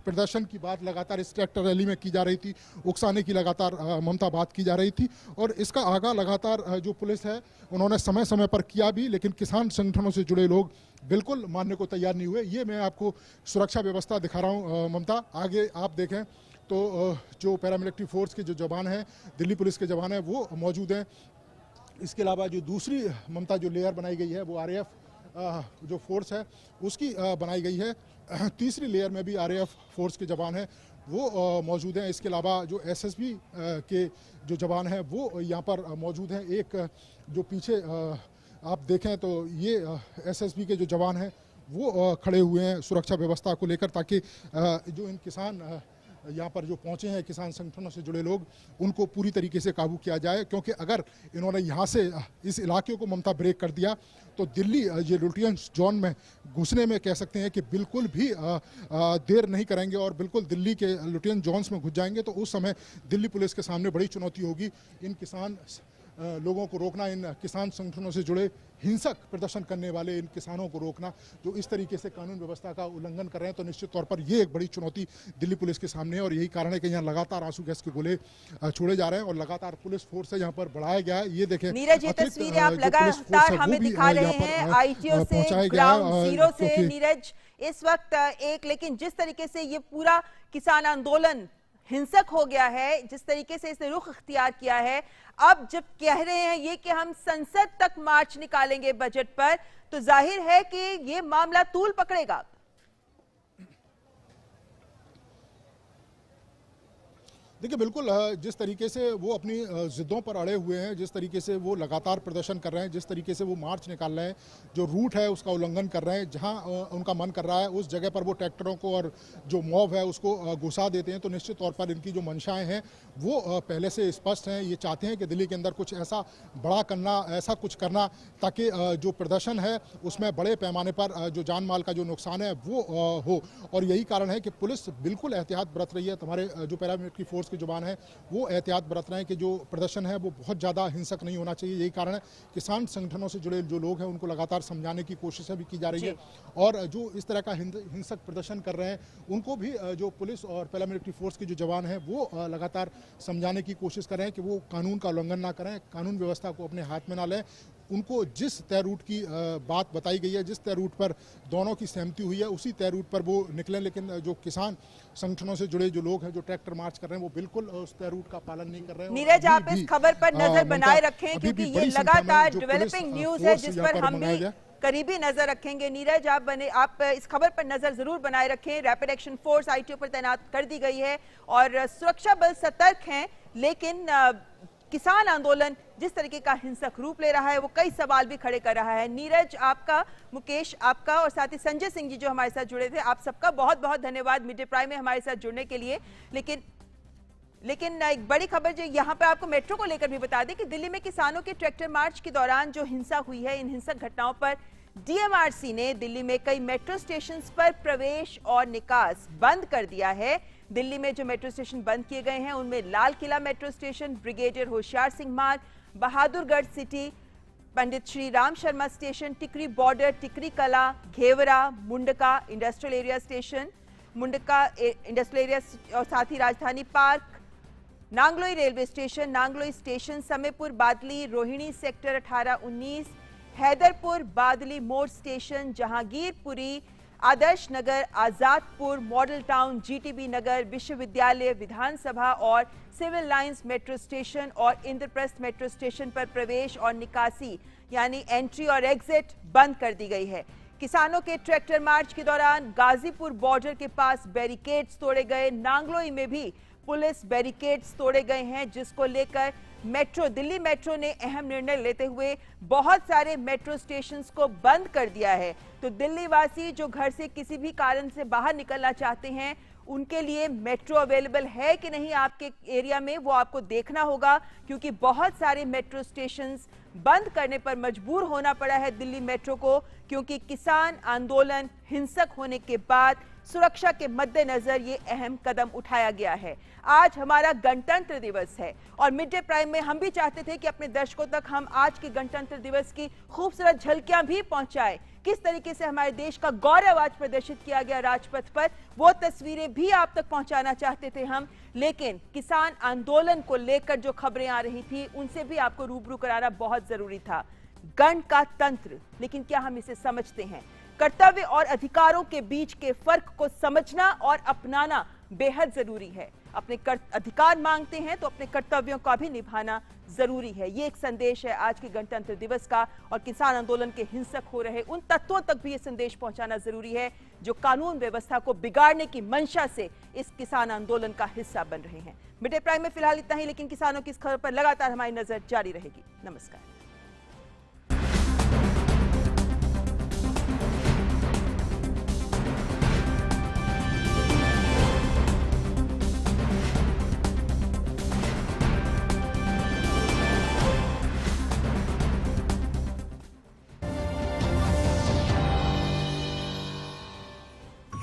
प्रदर्शन की बात लगातार इस ट्रैक्टर रैली में की जा रही थी, उकसाने की लगातार ममता बात की जा रही थी। और इसका आगा लगातार जो पुलिस है उन्होंने समय समय पर किया भी, लेकिन किसान संगठनों से जुड़े लोग बिल्कुल मानने को तैयार नहीं हुए। ये मैं आपको सुरक्षा व्यवस्था दिखा रहा हूँ ममता, आगे आप देखें तो जो पैरामिलिट्री फोर्स के जो जवान हैं, दिल्ली पुलिस के जवान हैं वो मौजूद हैं। इसके अलावा जो दूसरी ममता जो लेयर बनाई गई है वो RAF जो फोर्स है उसकी बनाई गई है। तीसरी लेयर में भी RAF फोर्स के जवान हैं वो मौजूद हैं। इसके अलावा जो SSB के जो जवान हैं वो यहाँ पर मौजूद हैं। एक जो पीछे आप देखें तो ये SSB के जो जवान हैं वो खड़े हुए हैं सुरक्षा व्यवस्था को लेकर, ताकि जो इन किसान यहाँ पर जो पहुँचे हैं किसान संगठनों से जुड़े लोग उनको पूरी तरीके से काबू किया जाए। क्योंकि अगर इन्होंने यहाँ से इस इलाके को ममता ब्रेक कर दिया तो दिल्ली ये लुटियन जोन में घुसने में कह सकते हैं कि बिल्कुल भी देर नहीं करेंगे, और बिल्कुल दिल्ली के लुटियन जोन्स में घुस जाएंगे। तो उस समय दिल्ली पुलिस के सामने बड़ी चुनौती होगी इन किसान लोगों को रोकना, इन किसान संगठनों से जुड़े हिंसक प्रदर्शन करने वाले इन किसानों को रोकना जो इस तरीके से कानून व्यवस्था का उल्लंघन कर रहे हैं, तो निश्चित तौर पर ये एक बड़ी चुनौती दिल्ली पुलिस के सामने है। और यही कारण है कि यहाँ लगातार आंसू गैस के गोले छोड़े जा रहे हैं और लगातार पुलिस फोर्स है यहाँ पर बढ़ाया गया है। ये देखें नीरज, ये तस्वीरें आप लगातार हमें दिखा रहे हैं आईटीओ से, ग्राउंड जीरो से नीरज इस वक्त एक, लेकिन जिस तरीके से ये पूरा किसान आंदोलन हिंसक हो गया है, जिस तरीके से इसने रुख इख्तियार किया है, अब जब कह रहे हैं ये कि हम संसद तक मार्च निकालेंगे बजट पर, तो जाहिर है कि ये मामला तूल पकड़ेगा। देखिए बिल्कुल, जिस तरीके से वो अपनी जिद्दों पर अड़े हुए हैं, जिस तरीके से वो लगातार प्रदर्शन कर रहे हैं, जिस तरीके से वो मार्च निकाल रहे हैं, जो रूट है उसका उल्लंघन कर रहे हैं, जहां उनका मन कर रहा है उस जगह पर वो ट्रैक्टरों को और जो मॉब है उसको घुसा देते हैं, तो निश्चित तौर पर इनकी जो मंशाएं हैं वो पहले से स्पष्ट हैं। ये चाहते हैं कि दिल्ली के अंदर कुछ ऐसा बड़ा करना, ऐसा कुछ करना ताकि जो प्रदर्शन है उसमें बड़े पैमाने पर जो जान माल का जो नुकसान है वो हो। और यही कारण है कि पुलिस बिल्कुल एहतियात बरत रही है। हमारे जो पैरामिलिट्री फोर्स की जुबान है वो एहतियात बरत रहे हैं कि जो प्रदर्शन है वो बहुत ज़्यादा हिंसक नहीं होना चाहिए। यही कारण है किसान संगठनों से जुड़े जो लोग हैं उनको लगातार समझाने की कोशिशें भी की जा रही है और जो इस तरह का हिंसक प्रदर्शन कर रहे हैं उनको भी जो पुलिस और पैरामिलिट्री फोर्स के जो जवान हैं वो लगातार समझाने की कोशिश कर रहे हैं कि वो कानून का उल्लंघन ना करें, कानून व्यवस्था को अपने हाथ में ना लें। उनको जिस तय रूट की बात बताई गई है, जिस तय रूट पर दोनों की सहमति हुई है उसी तय रूट पर वो निकलें। लेकिन जो किसान संगठनों से जुड़े जो लोग हैं जो ट्रैक्टर मार्च कर रहे हैं वो बिल्कुल उस तय रूट का पालन नहीं कर रहे हैं। नीरज, आप इस खबर पर नजर बनाए रखें क्योंकि ये लगातार डेवलपिंग न्यूज है जिस पर हम भी करीबी नजर रखेंगे। नीरज, आप इस खबर पर नजर जरूर बनाए रखें। रैपिड एक्शन फोर्स आईटीओ पर तैनात कर दी गई है और सुरक्षा बल सतर्क हैं, लेकिन किसान आंदोलन जिस तरीके का हिंसक रूप ले रहा है वो कई सवाल भी खड़े कर रहा है। नीरज आपका, मुकेश आपका और साथ ही संजय सिंह जी जो हमारे साथ जुड़े थे, आप सबका बहुत बहुत धन्यवाद मिड डे प्राइम में हमारे साथ जुड़ने के लिए। लेकिन एक बड़ी खबर जो यहाँ पे आपको मेट्रो को लेकर भी बता दें कि दिल्ली में किसानों के ट्रैक्टर मार्च के दौरान जो हिंसा हुई है, इन हिंसक घटनाओं पर डीएमआरसी ने दिल्ली में कई मेट्रो स्टेशन पर प्रवेश और निकास बंद कर दिया है। दिल्ली में जो मेट्रो स्टेशन बंद किए गए हैं उनमें Lal Qila metro station, brigadier Hoshiyar Singh Marg, Bahadurgarh city, Pandit Shri Ram Sharma station, Tikri border, Tikri Kala, Ghevra, Mundka industrial area station, Mundka industrial area और साथ ही Rajdhani park, Nangloi railway station, Nangloi station, Samaypur Badli, Rohini sector 18-19, Haiderpur Badli Mor station, Jahangirpuri, Adarsh Nagar, Azadpur, model town, GTB Nagar, Vishwavidyalaya, Vidhan Sabha और सिविल लाइंस मेट्रो स्टेशन और इंद्रप्रस्थ मेट्रो स्टेशन पर प्रवेश और निकासी यानी एंट्री और एग्जिट बंद कर दी गई है। किसानों के ट्रैक्टर मार्च के दौरान गाजीपुर बॉर्डर के पास बैरिकेड्स तोड़े गए। नांगलोई में भी पुलिस बैरिकेड्स तोड़े गए हैं, जिसको लेकर दिल्ली मेट्रो ने अहम निर्णय लेते हुए बहुत सारे मेट्रो स्टेशंस को बंद कर दिया है। तो दिल्ली वासी जो घर से किसी भी कारण से बाहर निकलना चाहते हैं उनके लिए मेट्रो अवेलेबल है कि नहीं आपके एरिया में, वो आपको देखना होगा, क्योंकि बहुत सारे मेट्रो स्टेशंस बंद करने पर मजबूर होना पड़ा है दिल्ली मेट्रो को, क्योंकि किसान आंदोलन हिंसक होने के बाद सुरक्षा के मद्देनजर ये अहम कदम उठाया गया है। आज हमारा गणतंत्र दिवस है और मिड डे प्राइम में हम भी चाहते थे कि अपने दर्शकों तक हम आज के गणतंत्र दिवस की खूबसूरत झलकियां भी पहुंचाएं। किस तरीके से हमारे देश का गौरव आज प्रदर्शित किया गया राजपथ पर, वो तस्वीरें भी आप तक पहुंचाना चाहते थे हम, लेकिन किसान आंदोलन को लेकर जो खबरें आ रही थी उनसे भी आपको रूबरू कराना बहुत जरूरी था। गण का तंत्र, लेकिन क्या हम इसे समझते हैं? कर्तव्य और अधिकारों के बीच के फर्क को समझना और अपनाना बेहद जरूरी है। अपने अधिकार मांगते हैं तो अपने कर्तव्यों का भी निभाना जरूरी है। ये एक संदेश है आज के गणतंत्र दिवस का, और किसान आंदोलन के हिंसक हो रहे उन तत्वों तक भी ये संदेश पहुंचाना जरूरी है जो कानून व्यवस्था को बिगाड़ने की मंशा से इस किसान आंदोलन का हिस्सा बन रहे हैं। मिड डे प्राइम में फिलहाल इतना ही, लेकिन किसानों की इस खबर पर लगातार हमारी नजर जारी रहेगी। नमस्कार।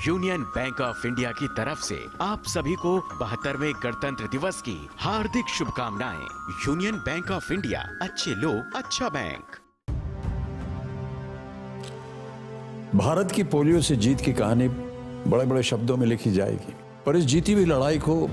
यूनियन बैंक ऑफ इंडिया की तरफ से आप सभी को 72वें गणतंत्र दिवस की हार्दिक शुभकामनाएं। यूनियन बैंक ऑफ इंडिया, अच्छे लोग, अच्छा बैंक। भारत की पोलियो से जीत की कहानी बड़े बड़े शब्दों में लिखी जाएगी, पर इस जीती हुई लड़ाई को